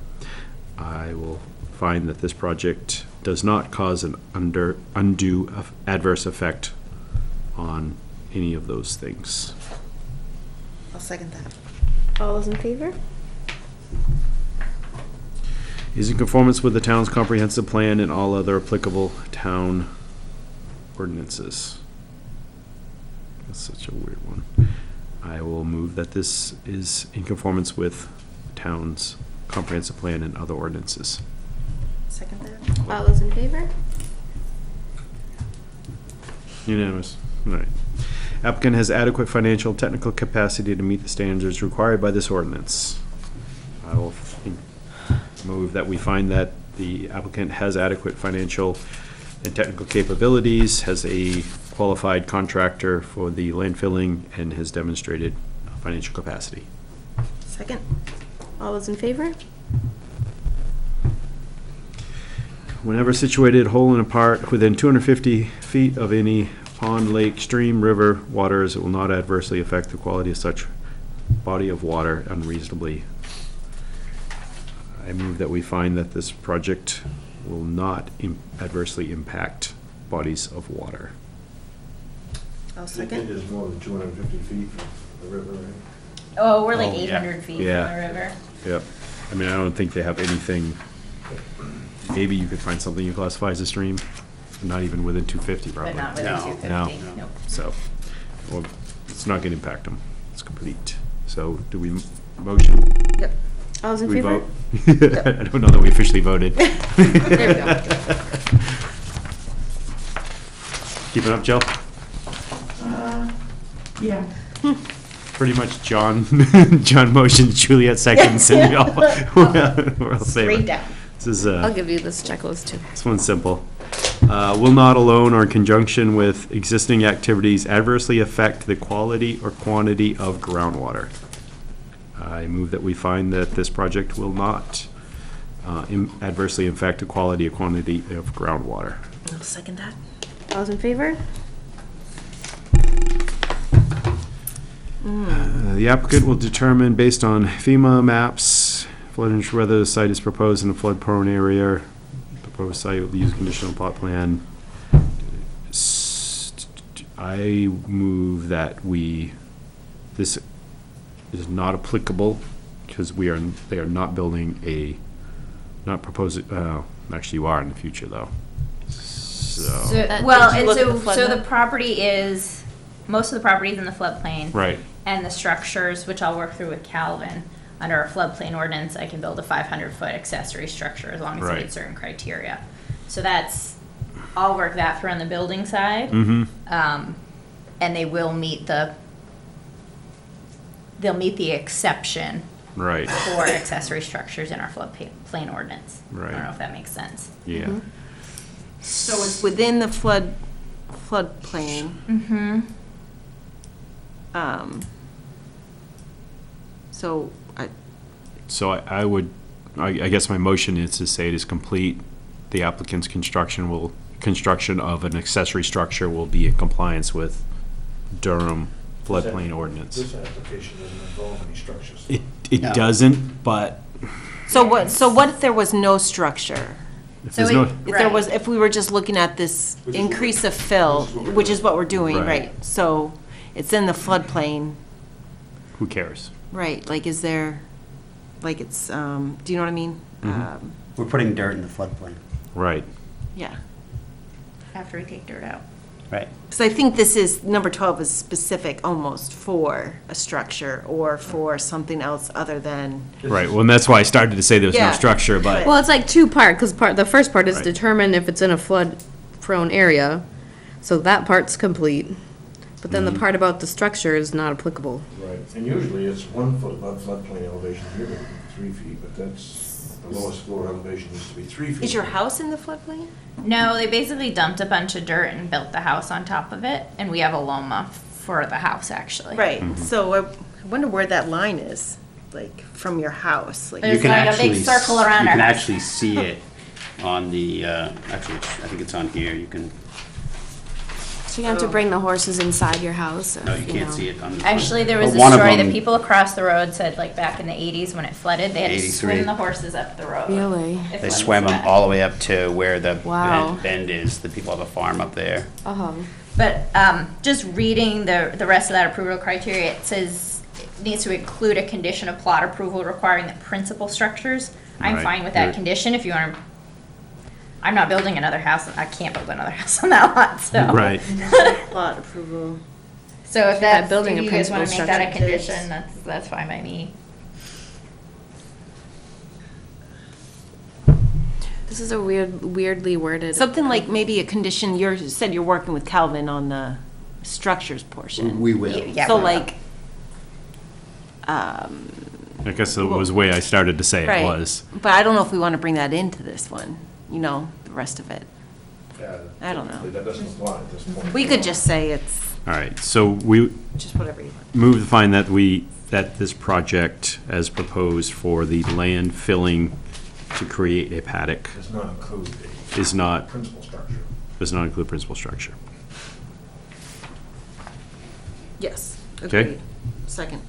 B: I will find that this project does not cause an undue adverse effect on any of those things.
E: I'll second that.
C: All those in favor?
B: Is in conformance with the town's comprehensive plan and all other applicable town ordinances. That's such a weird one. I will move that this is in conformance with town's comprehensive plan and other ordinances.
E: Second that.
C: All those in favor?
B: Unanimous. All right. Applicant has adequate financial and technical capacity to meet the standards required by this ordinance. I will move that we find that the applicant has adequate financial and technical capabilities, has a qualified contractor for the landfilling, and has demonstrated financial capacity.
E: Second.
C: All those in favor?
B: whenever situated whole and apart within 250 feet of any pond, lake, stream, river, waters, it will not adversely affect the quality of such body of water unreasonably. I move that we find that this project will not adversely impact bodies of water.
A: I'll
G: It
A: second.
G: is more than 250 feet from the river, right?
H: Oh, we're like
B: Oh, yeah.
H: 800 feet
B: Yeah.
H: from the river.
B: Yep. I mean, I don't think they have anything, maybe you could find something you classify as a stream, not even within 250 probably.
H: But not within
J: No.
H: 250.
B: No.
H: Nope.
B: So, well, it's not gonna impact them. It's complete. So, do we motion?
A: Yep.
C: All those in
B: We
C: favor?
B: vote? I don't know that we officially voted.
C: There we go.
B: Keeping up, Jill?
I: Yeah.
B: Pretty much John, John motions, Juliet seconds, and we all, we're all saying.
H: Straight down.
B: This is,
C: I'll give you this checklist too.
B: this one's simple. Will not alone or in conjunction with existing activities adversely affect the quality or quantity of groundwater. I move that we find that this project will not adversely affect the quality or quantity of groundwater.
A: I'll second that.
C: All those in favor?
B: The applicant will determine, based on FEMA maps, flood insurance, whether the site is proposed in a flood-prone area. Proposed site will use conditional plot plan. I move that this is not applicable because they are not building not proposing, actually you are in the future though. So,
H: Well,
A: did you
H: and
A: look at
H: so,
A: the flood
H: so the
A: map?
H: property is, most of the property is in the floodplain.
B: right,
H: And the structures, which I'll work through with Calvin, under our floodplain ordinance, I can build a 500-foot accessory structure as long as it
B: Right.
H: meets certain criteria. So I'll work that through on the building side.
B: mm-hmm,
H: And they will meet they'll meet the exception
B: right,
H: for accessory structures in our floodplain ordinance. I
B: Right.
H: don't know if that makes sense.
B: yeah.
A: So it's within the floodplain.
H: Mm-hmm.
A: So,
B: So I guess my motion is to say it is complete. The applicant's construction of an accessory structure will be in compliance with Durham floodplain ordinance.
G: This application doesn't involve any structures.
B: It
J: No.
B: doesn't, but
A: so what if there was no structure?
B: if
H: So
B: there's no,
A: If we were just looking at this
G: Which is
A: increase
G: what-
A: of fill,
G: which is what we're
A: which is what we're doing,
B: Right.
A: right? So it's in the floodplain,
B: who cares?
A: right? Like, is there, like it's, do you know what I mean?
B: Mhm.
J: We're putting dirt in the floodplain.
B: Right.
A: Yeah.
H: After we take dirt out.
J: Right.
A: Because I think this is, number 12 is specific almost for a structure or for something else other than,
B: Right, well, and that's why I started to say there was no
A: Yeah.
B: structure, but,
C: Well, it's like two-part, because the first part is
B: Right.
C: determine if it's in a flood-prone area, so that part's complete. But then the part about the structure is not applicable.
G: Right, and usually it's 1 foot above floodplain elevation, you're looking for 3 feet, but that's, the lowest floor elevation used to be 3 feet.
A: is your house in the floodplain?
H: No, they basically dumped a bunch of dirt and built the house on top of it, and we have a Loma for the house, actually.
A: Right, so I wonder where that line is, like, from your house, like.
H: There's
J: You can
H: like a big
J: actually
H: circle around
J: You
H: our
J: can
H: house.
J: actually see it on the, actually, I think it's on here. You can,
C: So you have to bring the horses inside your house.
J: no, you can't see it on the.
H: Actually, there was
J: But
H: a
J: one of
H: story that
J: them-
H: people across the road said, like, back in the 80s when it flooded, they had to
J: 83.
H: swim the horses up the road.
C: Really?
H: if
J: They
H: it
J: swam
H: was
J: them
H: wet.
J: all the way up to where the
C: Wow.
J: bend is. The people have a farm up there.
C: Oh.
H: But just reading the rest of that approval criteria, it says it needs to include a condition of plot approval requiring the principal structures. I'm
B: Right.
H: fine with that
B: You're-
H: condition if you want to. I'm not building another house. I can't build another house on that lot, so.
B: right,
A: Plot approval.
H: So if that's,
C: building
H: if
C: a
H: you guys want to
C: principal
H: make that a
C: structure.
H: condition, that's fine by me.
C: This is a weirdly worded.
A: Something like maybe a condition, you said you're working with Calvin on the structures portion.
J: We will.
H: Yeah,
A: So
H: we will.
A: like,
B: I guess it was the way I started to say it
A: right.
B: was.
A: But I don't know if we want to bring that into this one, you know, the rest of it.
G: Yeah,
A: I don't know.
G: That doesn't apply at this point.
A: We could just say it's
B: All right, so we
A: just whatever you want.
B: move to find that this project as proposed for the land filling to create a paddock
G: Does not include a
B: is not,
G: Principal structure.
B: does not include principal structure.
E: Yes.
B: Okay.
E: Agreed. Second.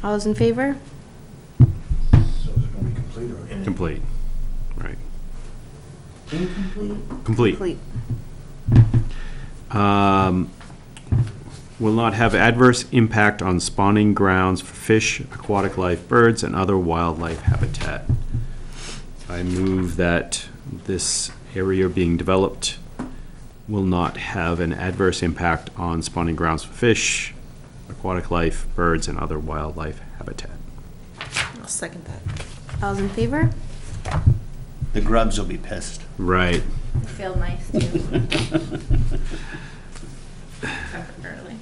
C: All those in favor?
G: So is it gonna be complete or incomplete?
B: Complete, right.
I: Incomplete?
B: Complete. Will not have adverse impact on spawning grounds for fish, aquatic life, birds, and other wildlife habitat. I move that this area being developed will not have an adverse impact on spawning grounds for fish, aquatic life, birds, and other wildlife habitat.
E: I'll second that.
C: All those in favor?
J: The grubs will be pissed.
B: Right.
H: I feel nice too. Temporarily.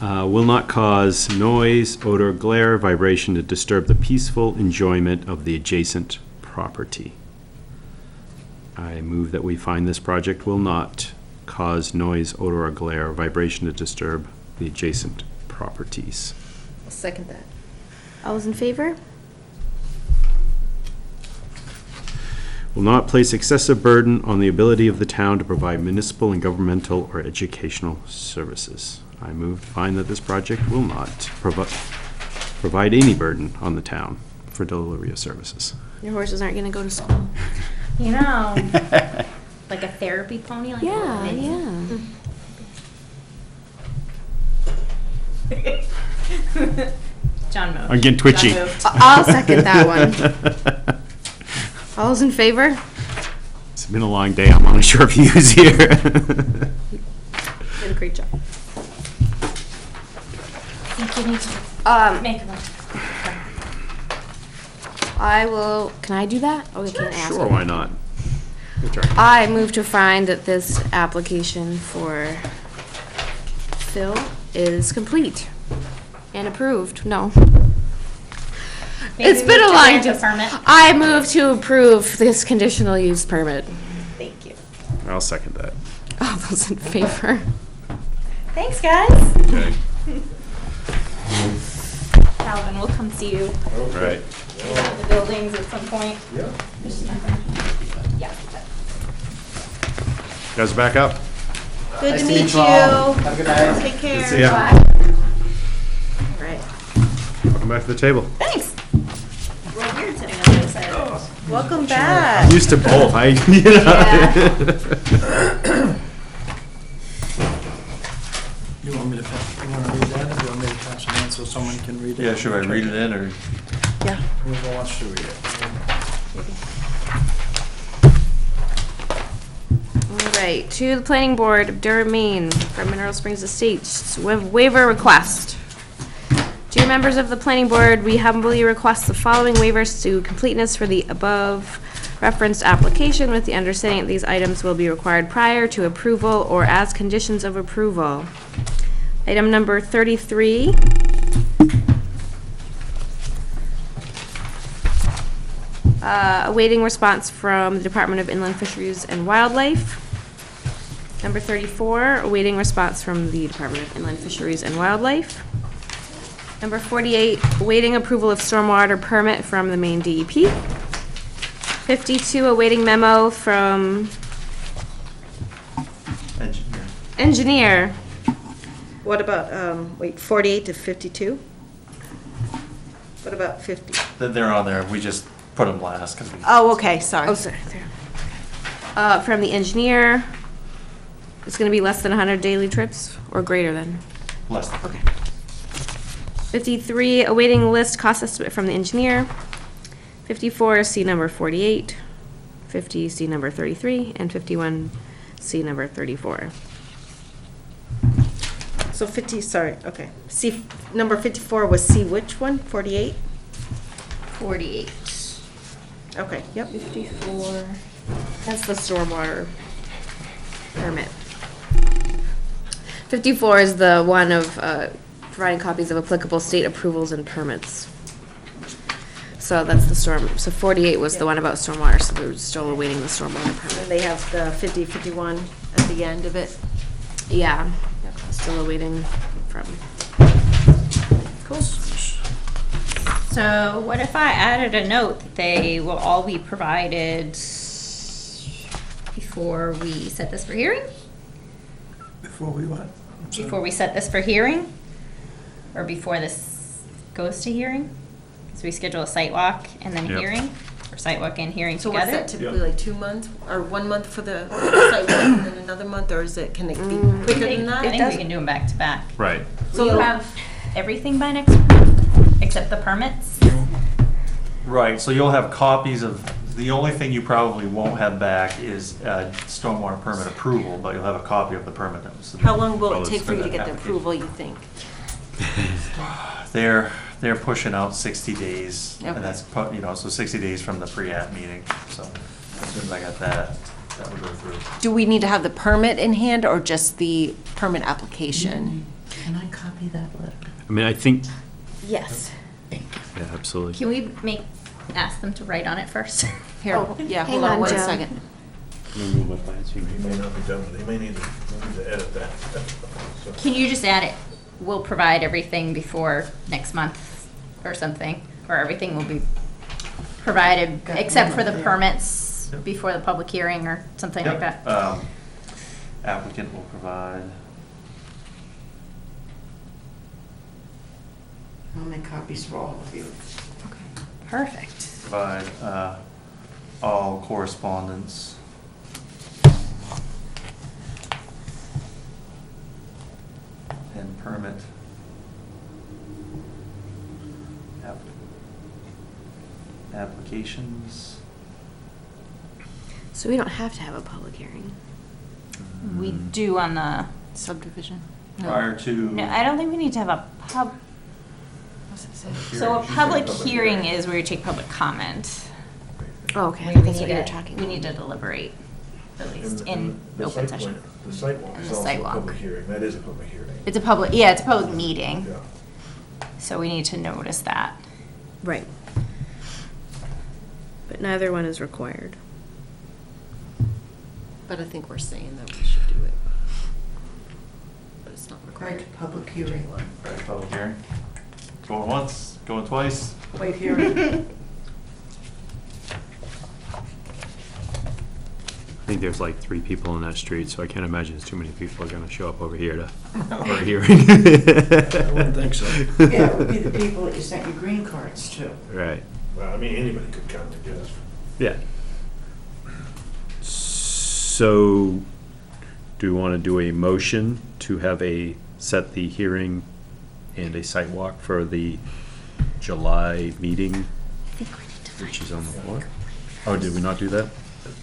B: Will not cause noise, odor, glare, vibration to disturb the peaceful enjoyment of the adjacent property. I move that we find this project will not cause noise, odor, or glare, or vibration to disturb the adjacent properties.
E: I'll second that.
C: All those in favor?
B: Will not place excessive burden on the ability of the town to provide municipal and governmental or educational services. I move to find that this project will not provide any burden on the town for delivery of services.
C: Your horses aren't gonna go to school.
H: You know, like a therapy pony, like a little
C: Yeah,
H: mini.
C: yeah.
H: John moved.
B: I'm getting twitchy.
H: John moved.
C: I'll second that one. All those in favor?
B: It's been a long day. I'm not sure if he was here.
C: Did a great job.
H: I think you need to make a motion.
C: I will, can I do that? Oh, we can't ask.
B: Sure, why not? Good try.
C: I move to find that this application for Phil is complete and approved. No.
H: Maybe
C: It's been
H: move
C: a
H: to
C: long
H: grant the
C: time.
H: permit.
C: I move to approve this conditional use permit.
H: Thank you.
B: I'll second that.
C: All those in favor?
H: Thanks, guys.
B: Okay.
H: Calvin, we'll come see you
B: Right.
H: at the buildings at some point.
G: Yeah.
H: Yeah.
B: Guys, back up.
E: Good to
I: Nice
E: meet you.
I: Have a good night.
E: Take care.
B: See ya.
E: Right.
B: Welcome back to the table.
H: Thanks. Well, weird sitting on the other side of this.
E: Welcome back.
B: I'm used to both.
D: You want me to pass, you want to read that, or do you want me to pass it on so someone can read it?
F: Yeah, should I read it in, or?
E: Yeah.
D: Whoever wants to read it.
C: All right, to the planning board of Durham, Maine, from Mineral Springs Estates, waiver request. Dear members of the planning board, we humbly request the following waivers to completeness for the above referenced application with the understanding that these items will be required prior to approval or as conditions of approval. Item number 33. Awaiting response from the Department of Inland Fisheries and Wildlife. Number 34, awaiting response from the Department of Inland Fisheries and Wildlife. Number 48, awaiting approval of stormwater permit from the Maine DEP. 52, awaiting memo from
F: Engineer.
C: engineer.
E: What about, 48 to 52? What about 50?
F: They're on there, we just put them last, because we.
E: Oh, okay, sorry.
C: Oh, sorry. There. From the engineer, it's gonna be less than 100 daily trips or greater than?
F: Less than.
C: Okay. 53, awaiting list cost estimate from the engineer. 54, see number 48. 50, see number 33, and 51, see number 34.
E: So 50, sorry, okay. C, number 54 was C which one? 48?
H: 48.
E: Okay, yep.
C: 54, that's the stormwater permit. 54 is the one of providing copies of applicable state approvals and permits. So that's the storm, so 48 was the one about stormwater, so we're still awaiting the stormwater
E: And
C: permit.
E: they have the 50, 51 at the end of it.
C: Yeah, still awaiting from.
E: Cool.
H: So what if I added a note that they will all be provided before we set this for hearing?
D: Before we what? I'm sorry.
H: Before we set this for hearing? Or before this goes to hearing? So we schedule a site walk and then
B: Yep.
H: hearing? Or site walk and hearing
E: So what's
H: together?
E: that typically, like 2 months, or 1 month for the site walk and then another month, or can it be quicker than
H: I
E: that?
H: think we can do them back to back.
B: Right.
H: So you have everything by next month, except the permits?
F: Right, so you'll have copies of, the only thing you probably won't have back is stormwater permit approval, but you'll have a copy of the permit that was submitted.
E: How long will
B: Well,
E: it take
B: it's
E: for you
B: for
E: to
B: the
E: get the
F: application.
E: approval, you think?
F: They're pushing out 60 days, and
E: Okay.
F: that's, so 60 days from the pre-app meeting, so as soon as I got that will go through.
E: Do we need to have the permit in hand or just the permit application?
I: Can I copy that letter?
B: I mean, I think,
H: Yes.
B: yeah, absolutely.
H: Can we ask them to write on it first?
E: Here,
C: Oh,
E: yeah,
C: hang
E: hold on
C: on,
E: 1
C: Joe.
E: second.
G: He may not be done, he may need to edit that. So-
H: Can you just add it? We'll provide everything before next month or something, or everything will be provided
I: Got
H: except
I: one
H: for the
I: there.
H: permits
F: Yep.
H: before the public hearing or something like
F: Yep.
H: that.
F: Applicant will provide,
I: I'll make copies for all of you.
H: Perfect.
F: provide all correspondence. And permit. Applications.
C: So we don't have to have a public hearing.
H: We do on the,
E: Subdivision?
F: Prior to.
H: no, I don't think we need to have a pub,
E: What's it say?
H: so a
G: Hearing.
H: public
G: She's saying
H: hearing is where you take public comment.
C: Oh, okay, I
H: We
C: think that's
H: need
C: what you were
H: to-
C: talking
H: We
C: about.
H: need to deliberate, at least,
G: And
H: in
G: the
H: open
G: site
H: session.
G: plan- The site walk
H: And
G: is
H: the
G: also
H: site
G: a
H: walk.
G: public hearing, that is a public hearing.
H: It's a public, yeah, it's a public meeting,
G: Yeah.
H: so we need to notice that.
C: Right. But neither one is required.
E: But I think we're saying that we should do it. But it's not required.
I: Right, public hearing.
F: Prior to public hearing. Going once, going twice.
I: Wait hearing.
B: I think there's like 3 people in that street, so I can't imagine there's too many people are gonna show up over here to, for a hearing.
D: I wouldn't think so.
I: Yeah, it would be the people that you sent your green cards to.
B: Right,
G: Well, I mean, anybody could come, I guess.
B: yeah. So, do we wanna do a motion to have set the hearing and a site walk for the July meeting, which is on the floor? Oh, did we not do that?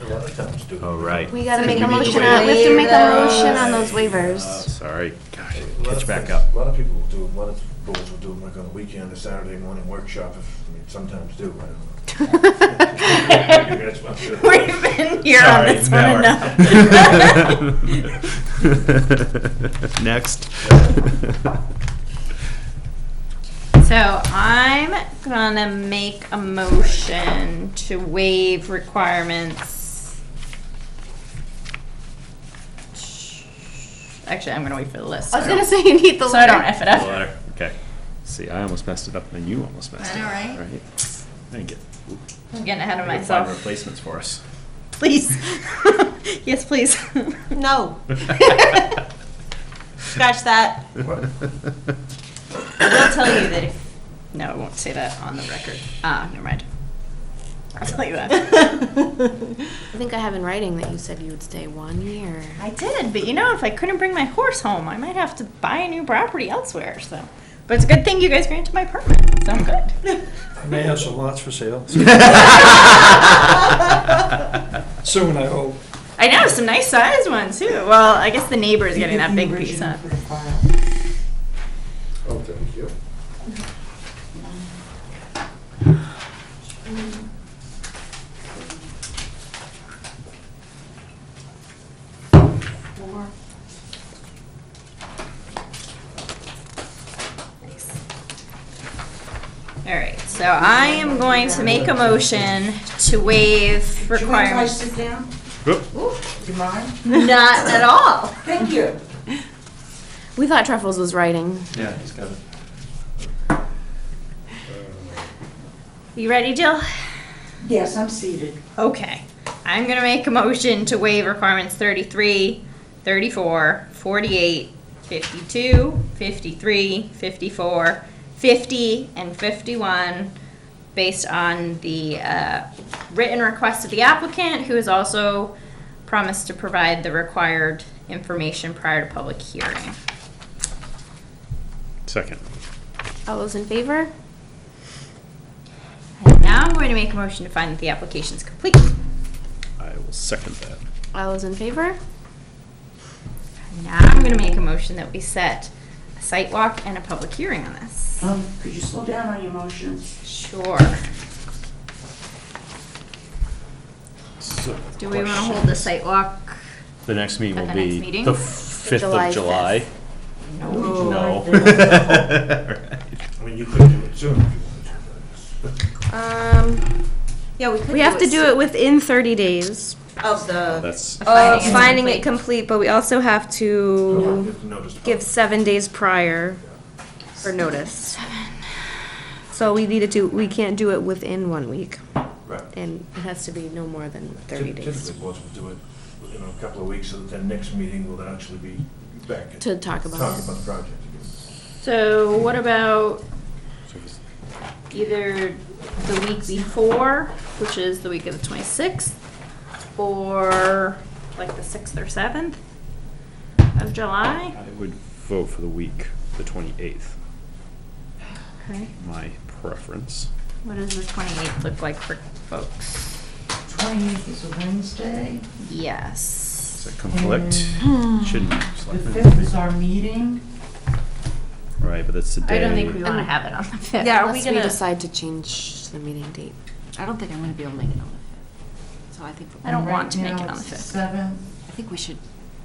G: A lot of towns do.
B: Oh, right.
C: We gotta make a
B: We need to
C: motion,
B: waive
C: we have to make a
E: those.
C: motion on those waivers.
B: Sorry, gosh,
G: A lot
B: catch
G: of
B: back
G: things-
B: up.
G: A lot of people will do, a lot of schools will do them like on a weekend, a Saturday morning workshop, I mean, sometimes do, I don't know. You guys must do.
H: We've been here on
B: Sorry,
H: this one
B: never. Next.
H: So I'm gonna make a motion to waive requirements. Actually, I'm gonna wait for the list.
C: I was gonna say you need the
H: So I don't
C: letter.
H: F it up.
B: Letter, okay. See, I almost messed it up, and you almost messed it
H: I know,
B: up.
H: right?
B: Right? Thank you.
H: I'm getting ahead of
B: Find
H: myself.
B: replacements for us.
H: Please. Yes, please.
E: No. Scratch that.
G: What?
H: I will tell you that if, no, I won't say that on the record. Never mind. I'll tell you that.
C: I think I have in writing that you said you would stay 1 year.
H: I did, but you know, if I couldn't bring my horse home, I might have to buy a new property elsewhere, so. But it's a good thing you guys granted my permit, so I'm good.
D: I may have some lots for sale. Soon, I hope.
H: I know, some nice sized ones too. Well, I guess the neighbor is getting that big piece, huh?
I: For the file.
G: Oh, thank you.
H: All right, so I am going to make a motion to waive
I: Would you mind if I
H: requirements.
I: sit down?
B: Whoop.
I: Do you mind?
H: Not at all.
I: Thank you.
C: We thought Truffles was writing.
F: Yeah, he's got it.
H: You ready, Jill?
I: Yes, I'm seated.
H: Okay. I'm gonna make a motion to waive requirements 33, 34, 48, 52, 53, 54, 50, and 51, based on the written request of the applicant, who has also promised to provide the required information prior to public hearing.
B: Second.
C: All those in favor?
H: And now I'm going to make a motion to find that the application is complete.
B: I will second that.
C: All those in favor?
H: Now I'm going to make a motion that we set a site walk and a public hearing on this.
I: Could you slow down on your motions?
H: Sure.
B: So,
H: Do we want to hold the site walk?
B: the next meeting
H: At
B: will
H: the next
B: be
H: meeting?
B: the 5th
C: July
B: of July.
C: 5th.
B: No.
G: I mean, you could do it soon if you wanted to, but
E: Yeah, we could
C: We have to do it within 30 days
E: Of the,
B: That's,
C: of
H: Finding it
C: finding it
H: complete.
C: complete, but we also have
G: you
C: to
G: have to notice the
C: give
G: public.
C: 7 days prior for notice. So we we can't do it within 1 week,
G: Right.
C: and it has to be no more than 30 days
G: Typically, boards will do it, a couple of weeks, so that then next meeting will actually be back. and
C: to talk about
G: Talk
C: it.
G: about the project again.
H: So what about either the week before, which is the week of the 26th, or like the 6th or 7th of July?
B: I would vote for the week, the 28th,
H: Okay.
B: my preference.
H: What does the 28th look like for folks?
I: 28th is a Wednesday.
H: Yes.
B: Does that conflict? Shouldn't.
I: The 5th is our meeting.
B: Right, but that's the day.
H: I don't think we want to have it on the 5th.
E: Yeah, are we
C: Unless we
E: gonna-
C: decide to change the meeting date.
A: I don't think I'm gonna be able to make it on the 5th. So I think,
H: I don't
I: And
H: want to
I: right
H: make it
I: now
H: on the
I: it's
H: 5th.
I: 7th.
A: I think we should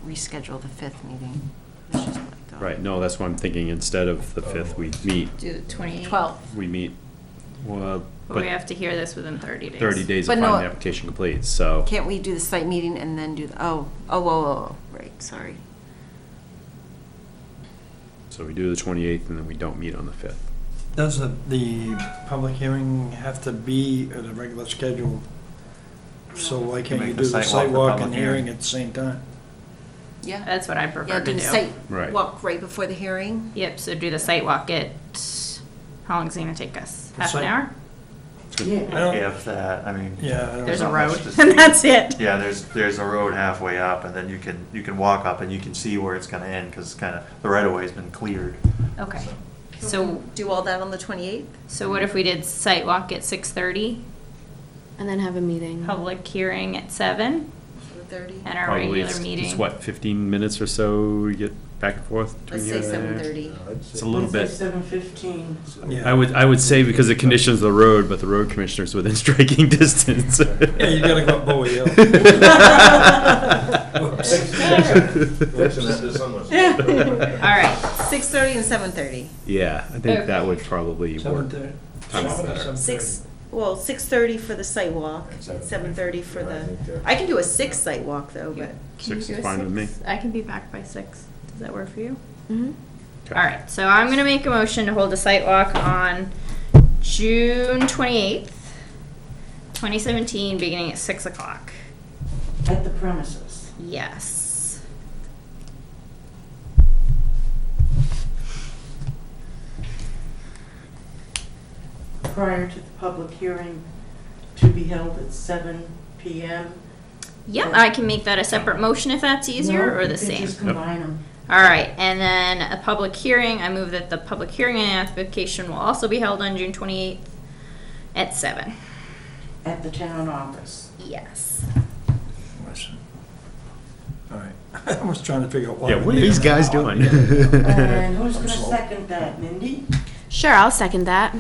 A: reschedule the 5th meeting. Let's just let it go.
B: Right, no, that's what I'm thinking. Instead of the 5th, we meet,
H: Do the 28th.
A: 12th.
B: we meet, well,
H: But we
B: but
H: have to hear this within 30 days.
B: 30 days to
A: But
B: find
A: no-
B: the application complete, so.
A: Can't we do the site meeting and then do the, right, sorry.
B: So we do the 28th and then we don't meet on the 5th.
D: Does the public hearing have to be at a regular schedule? So why can't
F: Make
D: you
F: the
D: do the
F: site walk
D: site
F: the
D: walk
F: public
D: and
F: hearing.
D: hearing at the same time?
A: Yeah.
H: That's what I prefer
A: Yeah,
H: to
A: do
H: do.
A: the site
B: Right.
A: walk right before the hearing.
H: Yep, so do the site walk at, how long is it gonna take us?
D: The
H: Half an
D: site-
H: hour?
I: Yeah.
D: I don't-
F: If that, I mean.
D: Yeah, I don't
H: There's a
F: not
H: road,
F: much to
H: and
F: see.
H: that's it.
F: Yeah, there's a road halfway up, and then you can walk up and you can see where it's gonna end, because kind of, the right of way's been cleared.
H: Okay.
E: so
H: So,
E: do all that on the 28th?
H: so what if we did site walk at 6:30,
C: And then have a meeting.
H: public hearing at 7,
E: For the 30?
H: and our
B: Probably
H: regular
B: it's
H: meeting?
B: what, 15 minutes or so, you get back and forth between
E: Let's say
B: here and there?
E: 7:30.
B: It's a little bit.
I: 7:15.
D: Yeah.
B: I would say because it conditions the road, but the road commissioner's within striking distance.
D: Yeah, you gotta go up Bowie Hill.
G: Listen, that is unless.
H: All right,
E: 6:30 and 7:30.
B: Yeah, I think that would probably work.
D: 7:30.
B: Time out better.
E: 6:30 for the site walk, 7:30 for the, I can do a 6 site walk though, but.
H: Can you
B: 6
H: do
B: is
H: a
B: fine with me.
H: 6? I can be back by 6. Does that work for you?
C: Mm-hmm.
B: Okay.
H: All right, so I'm gonna make a motion to hold a site walk on June 28th, 2017, beginning at 6 o'clock.
I: At the premises.
H: Yes.
I: Prior to the public hearing to be held at 7 PM.
H: Yep, I can make that a separate motion if that's easier,
I: No,
H: or
I: you
H: the
I: could
H: same.
I: just combine them.
H: All right, and then a public hearing, I move that the public hearing and application will also be held on June 28th at 7.
I: At the town office.
H: Yes.
D: Listen. All right. I was trying to figure out why.
B: Yeah, what are these guys doing?
I: And who's gonna second that, Mindy?
C: Sure, I'll second that.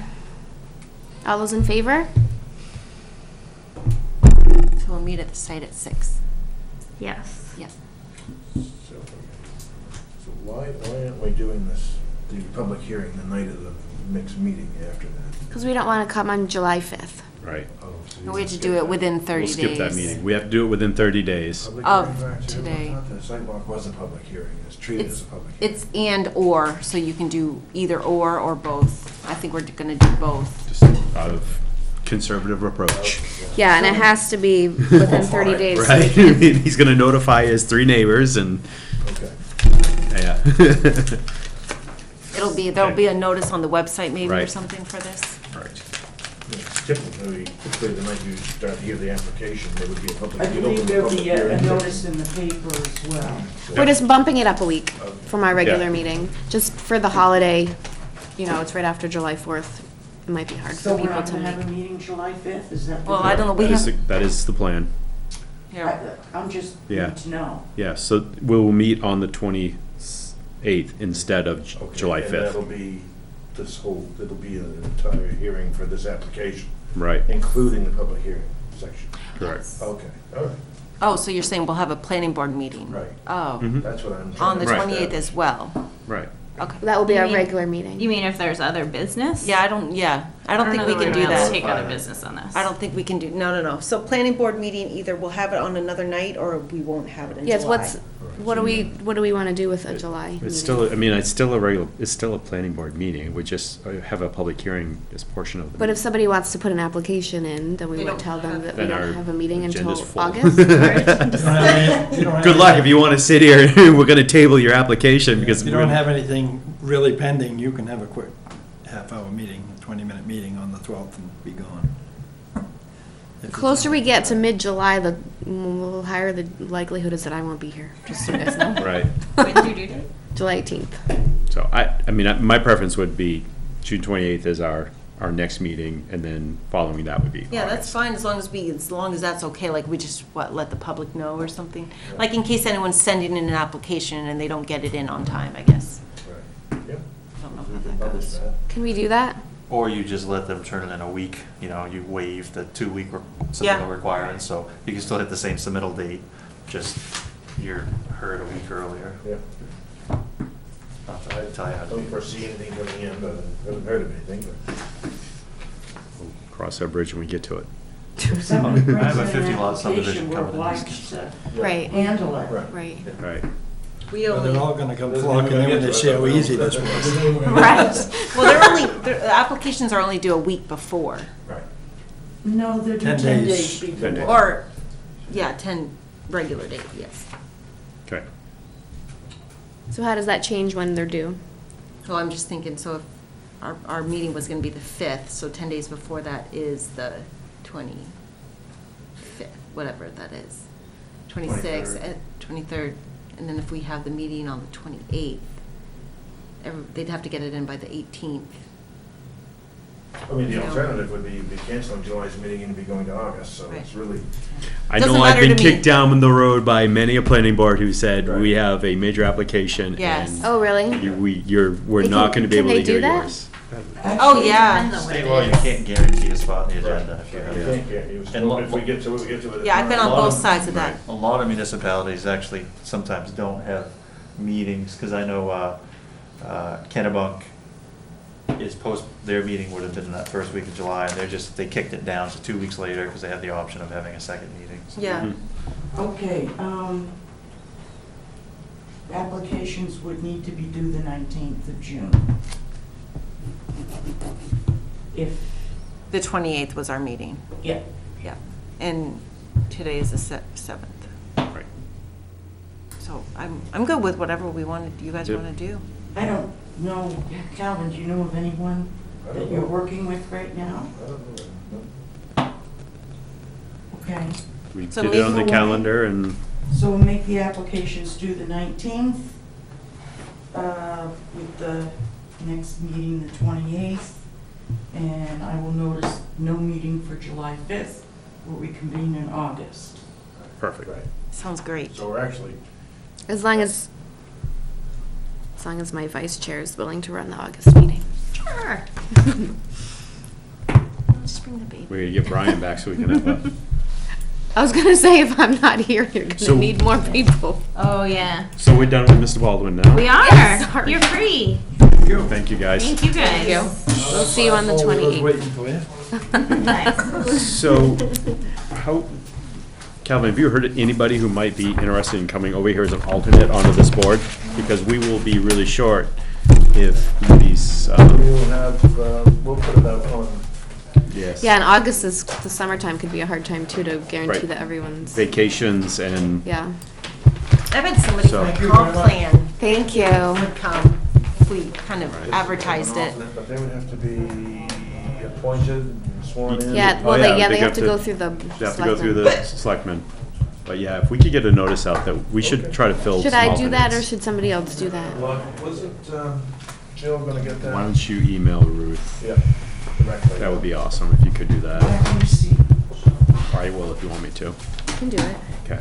C: All those in favor?
A: So we'll meet at the site at 6.
H: Yes.
A: Yes.
G: So why aren't we doing this, the public hearing the night of the mixed meeting after that?
C: Because we don't want to come on July 5th.
B: Right.
G: Oh, so you
A: No, we have to
G: skip
A: do
G: that.
A: it within 30
B: We'll
A: days.
B: skip that meeting. We have to do it within 30 days.
G: Public
A: Of
G: hearing, right, so
A: today.
G: I thought the sidewalk was a public hearing, it's treated as a public hearing.
A: It's and/or, so you can do either or both. I think we're gonna do both.
B: Just out of conservative approach.
C: Yeah, and it has to be within 30 days. so we
B: Right?
C: can-
B: He's gonna notify his 3 neighbors and,
G: Okay.
B: yeah.
E: There'll be a notice on the website maybe or
B: Right.
E: something for this.
B: Right.
G: Typically, the night you start to hear the application, there would be a public.
I: I
G: you'd
I: believe
G: open the
I: there'll
G: public
I: be a
G: hearing.
I: notice in the paper as well.
C: We're just bumping it up a week from our regular
B: Yeah.
C: meeting, just for the holiday. You know, it's right after July 4th. It might be hard
I: So
C: for
I: we're
C: people
I: not
C: to
I: gonna have
C: make.
I: a meeting July 5th, is that? the
E: Well, I don't know, we
B: That is,
E: have,
B: that is the plan.
E: yeah.
I: I'm just
B: Yeah.
I: need to know.
B: Yeah, so we'll meet on the 28th instead of
G: Okay,
B: July
G: and that'll
B: 5th.
G: be it'll be an entire hearing for this application,
B: Right,
G: including the public hearing section.
B: correct.
G: Okay, all right,
E: Oh, so you're saying we'll have a planning board meeting?
G: right.
E: Oh,
B: Mhm.
G: That's what I'm
E: on
G: trying
E: the
G: to
B: Right.
E: 28th as well?
B: Right.
E: Okay.
C: That will be our
H: You mean-
C: regular meeting.
H: You mean if there's other business?
E: Yeah, I don't think we can do that.
H: Take other business on this.
E: I don't think we can do, no. So planning board meeting, either we'll have it on another night or we won't have it in July.
C: Yes, what do we want to do with a July meeting?
B: It's still, I mean, it's still a planning board meeting. We just have a public hearing as portion of the.
C: But if somebody wants to put an application in, then we
E: We
C: would
E: don't
C: tell them
E: have-
C: that we
B: Then our
C: don't have a meeting until
B: agenda's full.
C: August.
D: You don't have
B: Good luck if you want to sit here, we're gonna table your application because.
D: If you don't have anything really pending, you can have a quick half-hour meeting, a 20-minute meeting on the 12th and be gone.
C: The closer we get to mid-July, the higher the likelihood is that I won't be here, just so you guys know.
B: Right.
H: When's your due date?
C: July 18th.
B: So I mean, my preference would be June 28th is our next meeting, and then following that would be
E: Yeah, that's
B: August.
E: fine, as long as that's okay, like we just, let the public know or something? Like in case anyone's sending in an application and they don't get it in on time, I guess.
G: Right, yep.
E: I don't know
G: We
E: how
G: can
E: that
G: publish
E: goes.
G: that.
C: Can we do that?
F: Or you just let them turn it in a week, you waive the 2-week
E: Yeah.
F: submittal requirement, so you can still hit the same submittal date, just you're heard a week earlier.
G: Yeah.
F: Not that I'd tell you how
G: I
F: to
G: don't
F: do it.
G: foresee anything coming in, but I haven't heard of anything, but.
B: We'll cross that bridge when we get to it.
I: If somebody
F: I
I: brings
F: have a
I: in an
F: 50 lot subdivision
I: application, we're
F: coming in
I: obliged
F: these-
I: to
C: Right.
I: handle it.
G: Right.
C: Right.
B: Right.
E: We
D: Well,
E: only,
D: they're all gonna come flocking in when they see how easy this was.
E: right, well, the applications are only due a week before,
G: Right.
I: No, they're due
D: 10
I: 10
D: days.
I: days
B: 10 days.
I: before.
E: or, yeah, 10 regular date, yes.
B: Okay.
C: So how does that change when they're due?
E: So I'm just thinking, so if our meeting was gonna be the 5th, so 10 days before that is the 25th, whatever that is. 26th, 23rd, and then if we have the meeting on the 28th, they'd have to get it in by the 18th.
G: I mean, the
E: Yeah.
G: alternative would be canceling July's meeting and be going to August, so it's
E: Right.
G: really.
B: I
E: Doesn't
B: know I've
E: matter
B: been
E: to me.
B: kicked down the road by many a planning board who said,
G: Right.
B: we have a major application.
E: Yes.
B: and
C: Oh, really?
B: we're
C: They
B: not
C: can-
B: gonna be
C: can
B: able to
C: they do
B: hear
C: that?
B: yours.
E: Oh, yeah.
F: State law, you can't guarantee a spot in the agenda if you
G: I
F: have.
G: think, yeah, you
F: And
G: if we get to it, we get to it.
E: Yeah, I've been on
F: A lot
E: both
F: of-
E: sides of that.
F: A lot of municipalities actually sometimes don't have meetings, because I know Kennebunk is their meeting would have been that first week of July, and they kicked it down to 2 weeks later, because they had the option of having a second meeting. So-
E: Yeah.
B: Mhm.
I: Okay, applications would need to be due the 19th of June. If,
E: The 28th was our meeting,
I: yeah,
E: yeah. And today is the 7th.
B: Right.
E: So I'm good with whatever you guys
B: Yep.
E: want to do.
I: I don't know, Calvin, do you know of anyone
G: I
I: that
G: don't
I: you're
G: know.
I: working with right now?
G: I don't know.
I: Okay,
B: We
E: So
B: did it on the
I: maybe-
B: calendar and,
I: so we'll make the applications due the 19th, with the next meeting the 28th, and I will notice no meeting for July 5th, where we convene in August.
B: perfect.
G: Right,
E: Sounds great.
G: so we're actually,
C: As long as my vice chair is willing to run the August meeting.
E: Sure. Just bring the baby.
B: We're gonna get Brian back so we can have a,
C: I was gonna say, if I'm not here, you're
B: So-
C: gonna need more people.
H: Oh, yeah.
B: so we're done with Mr. Baldwin now?
H: We are.
C: Yes, sorry.
H: You're free.
B: Thank you, guys.
H: Thank you, guys.
C: Thank you. We'll see you on the
D: I was
C: 28th.
D: waiting for you.
H: Nice.
B: So, Calvin, have you heard of anybody who might be interested in coming over here as an alternate onto this board? Because we will be really short if these,
G: we will have, we'll put it out on
B: Yes.
C: Yeah, and August is, the summertime could be a hard time too to guarantee
B: Right.
C: that everyone's,
B: Vacations and,
C: yeah.
E: I've had somebody
B: So-
E: from
D: Thank you
E: comp
D: very much.
E: plan
C: Thank you.
E: would come if we kind of
B: Right.
E: advertised it.
G: But they would have to be appointed, sworn in.
C: Yeah,
B: Oh,
C: well,
B: yeah,
C: they
B: they
C: have
B: have
C: to
B: to-
C: go through the
B: they have to go through
C: selectmen.
B: the selectmen. But yeah, if we could get a notice out that, we should try to fill
C: Should
B: some
C: I do that, or
B: alternates.
C: should somebody else do that?
G: Well, wasn't Jill gonna get that?
B: Why don't you email Ruth?
G: Yeah, directly.
B: That would be awesome if you could do that.
I: Let me see.
B: I will if you want me to.
C: I can do it.
B: Okay.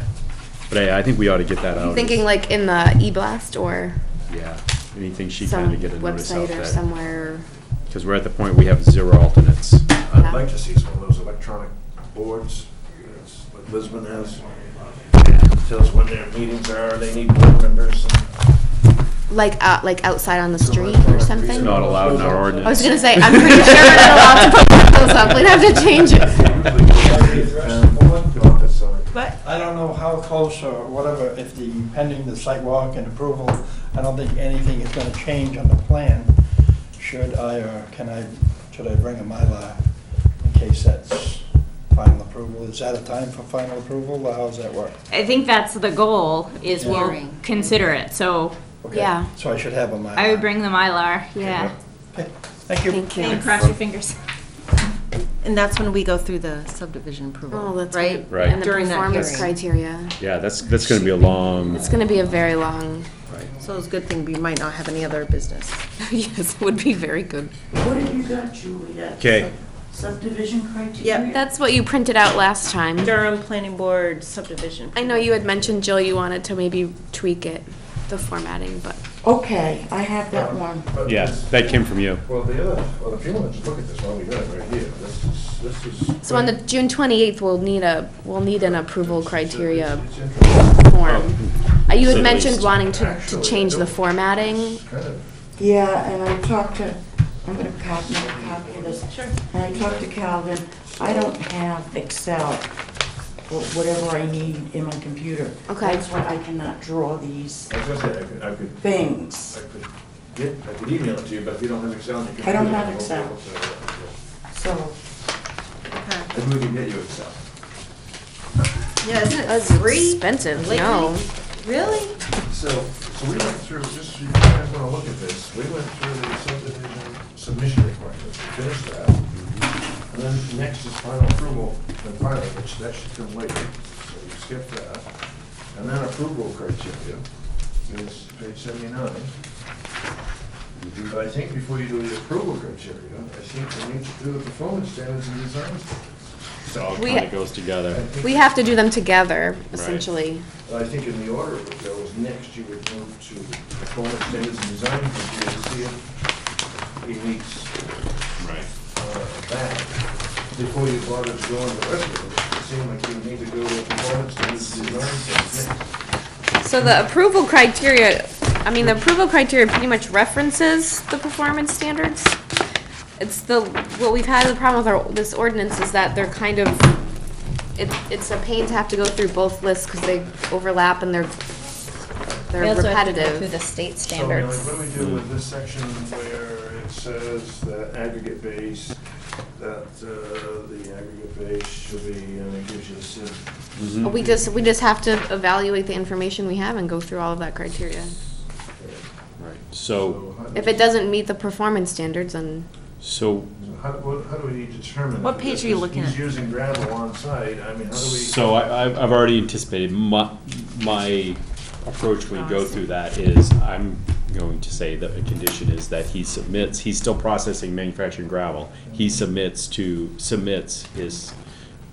B: But hey, I think we ought to get that out.
C: You thinking like in the e-blast or
B: Yeah, anything she
C: some
B: kind of get a notice out
C: website or
B: that,
C: somewhere?
B: because we're at the point we have 0 alternates.
G: I'd like to see some of those electronic boards, it's what Lisbon has. Tells when their meetings are, they need board members.
C: Like outside on the
G: So
C: street
G: like
C: or
G: that,
C: something?
G: reason-
B: Not allowed in our ordinance.
C: I was gonna say, I'm pretty sure we're not allowed to put those up. We'd have to change it.
E: But
D: I don't know how close or whatever, if the, pending the site walk and approval, I don't think anything is gonna change on the plan. Should I, or should I bring a Mylar in case that's final approval? Is that a time for final approval, or how does that work?
H: I think that's the goal, is we'll
A: Hearing.
H: consider it, so
D: Okay,
C: Yeah.
D: So I should have a Mylar.
H: I would bring the Mylar, yeah.
D: Okay, thank you.
C: Thank you.
H: And cross your fingers.
E: And that's when we go through the subdivision approval,
C: Oh, that's
E: right?
B: Right.
C: And the
E: During that
C: performance
E: hearing.
C: criteria.
B: Yeah, that's gonna be a long,
C: It's gonna be a very long,
E: So it's a good thing we might not have any other business.
C: yes, would be very good.
I: What have you got, Julie? That's
B: Okay.
I: Subdivision criteria?
E: Yep.
C: That's what you printed out last time.
E: Durham Planning Board subdivision.
C: I know you had mentioned, Jill, you wanted to maybe tweak it, the formatting, but.
I: Okay, I have that one.
B: yeah, that came from you.
G: Well, if you want to just look at this while we got it right here, this is.
C: So on the June 28th, we'll need an approval criteria
G: It's interesting.
C: form. You
B: At
C: had mentioned
B: least.
C: wanting to
G: Actually,
C: change
G: I
C: the
G: don't-
C: formatting.
G: It's kind of,
I: Yeah, and I talked to, I'm gonna copy of this. Sure. And I talked to Calvin, I don't have Excel, or whatever I need in my computer.
C: Okay.
I: That's why I cannot draw these
G: I was gonna say, I could
I: things.
G: I could email it to you, but if you don't have Excel on your computer.
I: I don't have
G: you won't be
I: Excel.
G: able to-
I: So,
G: Maybe we can get you Excel.
E: Yeah, isn't it
C: That's
E: free?
C: expensive,
E: lately?
C: no.
E: Really?
G: So we went through, just so you guys wanna look at this, we went through the subdivision submission requirements, we finished that. And then next is final approval and filing, which that should come later, so you skip that. And then approval criteria is page 79. But I think before you do the approval criteria, I think you need to do the performance standards and design standards.
B: It all
C: We-
B: kind of goes together.
C: We have to do them together, essentially.
G: But I think in the order it would go is next you would move to performance standards and design criteria to see if he meets
B: Right.
G: that. Before you bother to go on the rest of it, it seemed like you need to go to performance standards and design standards next.
C: So the approval criteria, the approval criteria pretty much references the performance standards. It's what we've had the problem with this ordinance is that they're kind of, it's a pain to have to go through both lists because they overlap and they're
H: We also have to go
C: repetitive.
H: through the state
G: So, Mary,
H: standards.
G: what do we do with this section where it says that aggregate base, that the aggregate base should be, and it gives you the civ.
C: We just have to evaluate the information we have and go through all of that criteria.
B: Right. So,
C: If it doesn't meet the performance standards, then
B: so,
G: How do we determine?
E: What
G: that?
E: page are you looking
G: He's
E: at?
G: using gravel on site, I mean, how do we?
B: so I've already anticipated, my approach when we go through that is, I'm going to say that a condition is that he submits, he's still processing manufacturing gravel, he submits his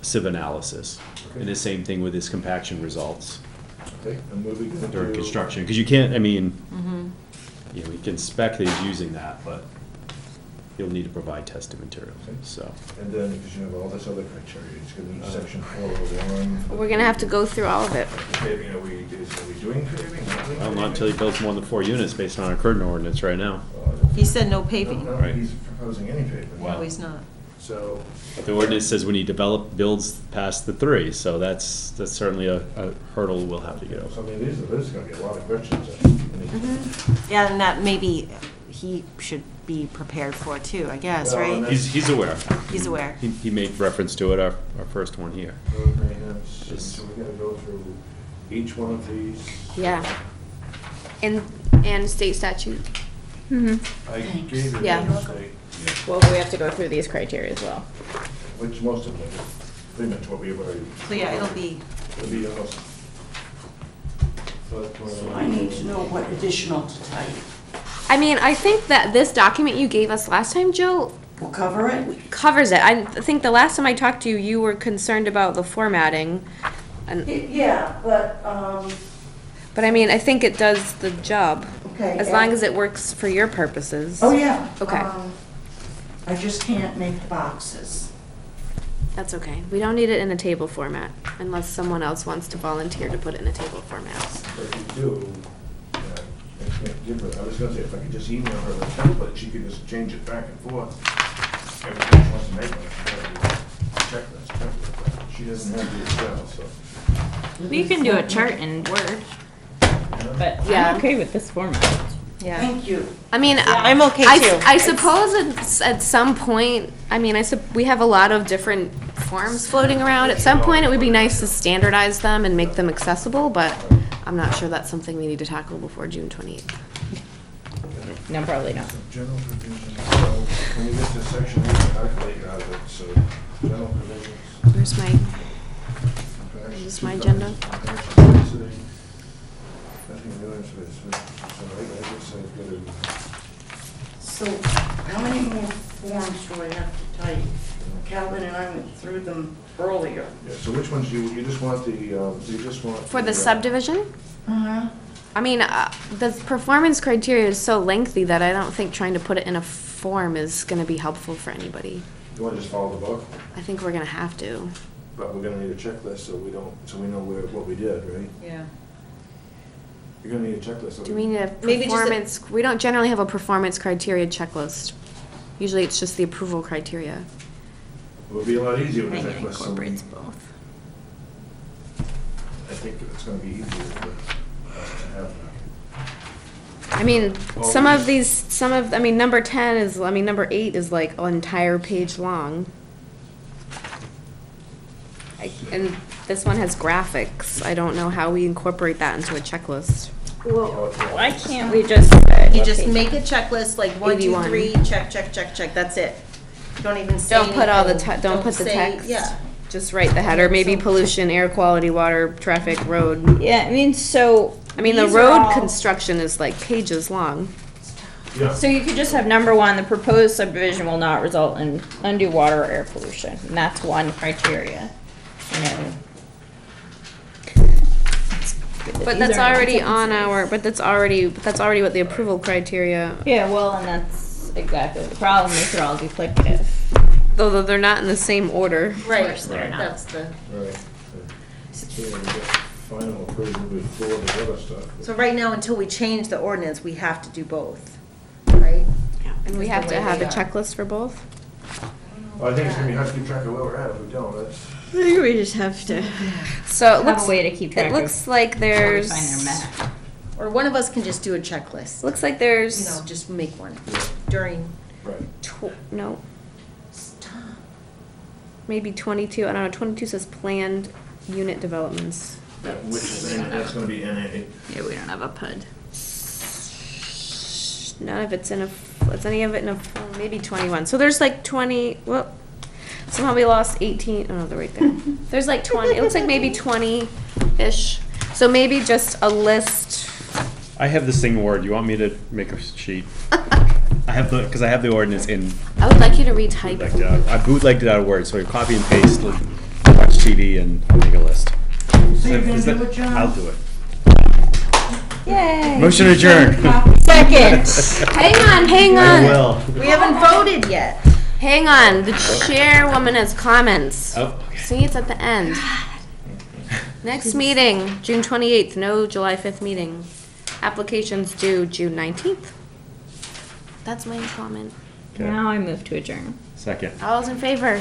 B: sieve analysis. And the same thing with his compaction results
G: Okay, and what are we gonna do?
B: during construction, because you can't, we can spec that he's using that, but you'll need to provide tested material, so.
G: And then, because you have all this other criteria, it's gonna need section 401.
C: we're gonna have to go through all of it.
G: Paving, are we doing paving? Not doing
B: Well, not
G: paving?
B: until he builds more than 4 units based on our current ordinance right now.
E: He said no paving.
G: No,
B: Right.
G: he's proposing any paving.
E: No, he's not.
G: So,
B: But the ordinance says when he builds past the 3, so that's certainly a hurdle we'll have to get
G: so
B: over.
G: I mean, this is gonna be a lot of questions.
E: Yeah, and that maybe, he should be prepared for too, I guess,
G: Well,
E: right?
G: and
B: He's aware.
E: He's aware.
B: He made reference to it, our first one here.
G: Road maintenance, and so we gotta go through each one of these.
C: Yeah. And state statute.
G: I gave it,
C: Yeah.
G: yesterday,
H: Well, we have to go through these criteria as well.
G: which most of them, pretty much what we already,
E: So yeah, it'll be,
G: it'll be almost. But,
I: So I need to know what additional to type.
C: I mean, I think that this document you gave us last time, Jill,
I: We'll cover it?
C: covers it. I think the last time I talked to you, you were concerned about the formatting. And,
I: Yeah, but,
C: but I mean, I think it does the job.
I: okay.
C: As long as it works for your purposes.
I: Oh, yeah.
C: Okay.
I: I just can't make the boxes.
C: That's okay. We don't need it in a table format unless someone else wants to volunteer to put it in a table format.
G: But if you do, I can't give her, I was gonna say, if I could just email her the template, she could just change it back and forth. Every time she wants to make one, she has to checklist template, but she doesn't have the Excel, so.
H: We can do a chart in Word, but
C: Yeah.
H: I'm okay with this format.
E: yeah.
I: Thank you.
C: I mean,
E: I'm okay too.
C: I suppose at some point, I mean, we have a lot of different forms floating around. At some point, it would be nice to standardize them and make them accessible, but I'm not sure that's something we need to tackle before June 28th.
H: No, probably not.
G: General provisions, so when you get to section, you can calculate out of it, so general provisions.
C: Where's my,
G: Is
C: this my agenda?
G: Nothing new, so I guess I've got to.
I: So how many more forms do I have to type? Calvin and I went through them earlier.
G: Yeah, so which ones you just want the, you just want.
C: For the subdivision?
I: Uh-huh.
C: I mean, the performance criteria is so lengthy that I don't think trying to put it in a form is going to be helpful for anybody.
G: You want to just follow the book,
C: I think we're going to have to.
G: but we're gonna need a checklist so we don't, so we know what we did, right?
E: Yeah.
G: You're gonna need a checklist. so
C: Do we need a
E: Maybe just a-
C: performance, we don't generally have a performance criteria checklist. Usually it's just the approval criteria.
G: It would be a lot easier with a
H: And it
G: checklist. so we-
H: incorporates both.
G: I think it's gonna be easier for us to have that.
C: I mean,
G: Well,
C: I mean, number 10 is, I mean, number 8 is like an entire page long. And this one has graphics. I don't know how we incorporate that into a checklist.
H: Well, why can't we just?
E: You just make a checklist, like 1, 2,
C: 81.
E: 3, check, check, check, check, that's it. Don't even say
C: Don't put all the,
E: anything.
C: don't put the
E: say-
C: text.
E: Yeah.
C: Just write the header, maybe
E: So-
C: pollution, air quality, water, traffic, road.
H: Yeah, I mean, so.
C: I mean, the
H: these are
C: road
H: all-
C: construction is like pages long.
G: Yeah.
H: So you could just have number 1, the proposed subdivision will not result in undue water or air pollution, and that's one criteria, you know.
C: But
H: These
C: that's
H: are
C: already on
H: sentences.
C: our, but that's already what the approval criteria,
H: Yeah, well, and that's exactly the problem, is they're all duplicative.
C: though they're not in the same order.
E: Right,
H: course they're not.
E: that's the,
G: Right. So we get final approval before the other stuff.
E: so right now, until we change the ordinance, we have to do both, right?
C: And we
E: Is
C: have
E: the
C: to
E: way
C: have
E: they
C: a
E: are.
C: checklist for both?
G: Well, I think it's gonna be hard to keep track of where we're at if we don't, that's.
C: I think we just have to. So it
H: Have
C: looks,
H: a way to keep track
C: it
H: of
C: looks like
H: where we
C: there's,
H: find their map.
E: Or one of us can just do a checklist,
C: looks like
E: you
C: there's,
E: know, just make one during.
G: Right.
C: no, maybe 22, I don't know, 22 says planned unit developments.
G: Yeah, which is, that's gonna be NA.
H: Yeah, we don't have a PUD.
C: None of it's in a, is any of it in a, maybe 21. So there's like 20, well, somehow we lost 18, oh no, they're right there. There's like 20, it looks like maybe 20-ish. So maybe just a list.
B: I have this thing in Word. You want me to make a sheet? I have because I have the ordinance in
C: I would like you to retype
B: bootlegged
C: it.
B: out. I bootlegged it out of Word, so I copy and paste, like, watch TV and make a list.
I: So you're gonna
B: Is that-
I: do it, John?
B: I'll do it.
H: Yay!
B: Motion adjourned.
H: Second!
C: Hang
B: I
C: on,
B: will.
E: We haven't voted yet.
C: hang on. The chairwoman has comments.
B: Oh, okay.
C: See, it's at the end. Next meeting, June 28th, no July 5th meeting. Applications due June 19th. That's my comment.
B: Okay.
H: Now I move to adjourn.
B: Second.
C: All's in favor?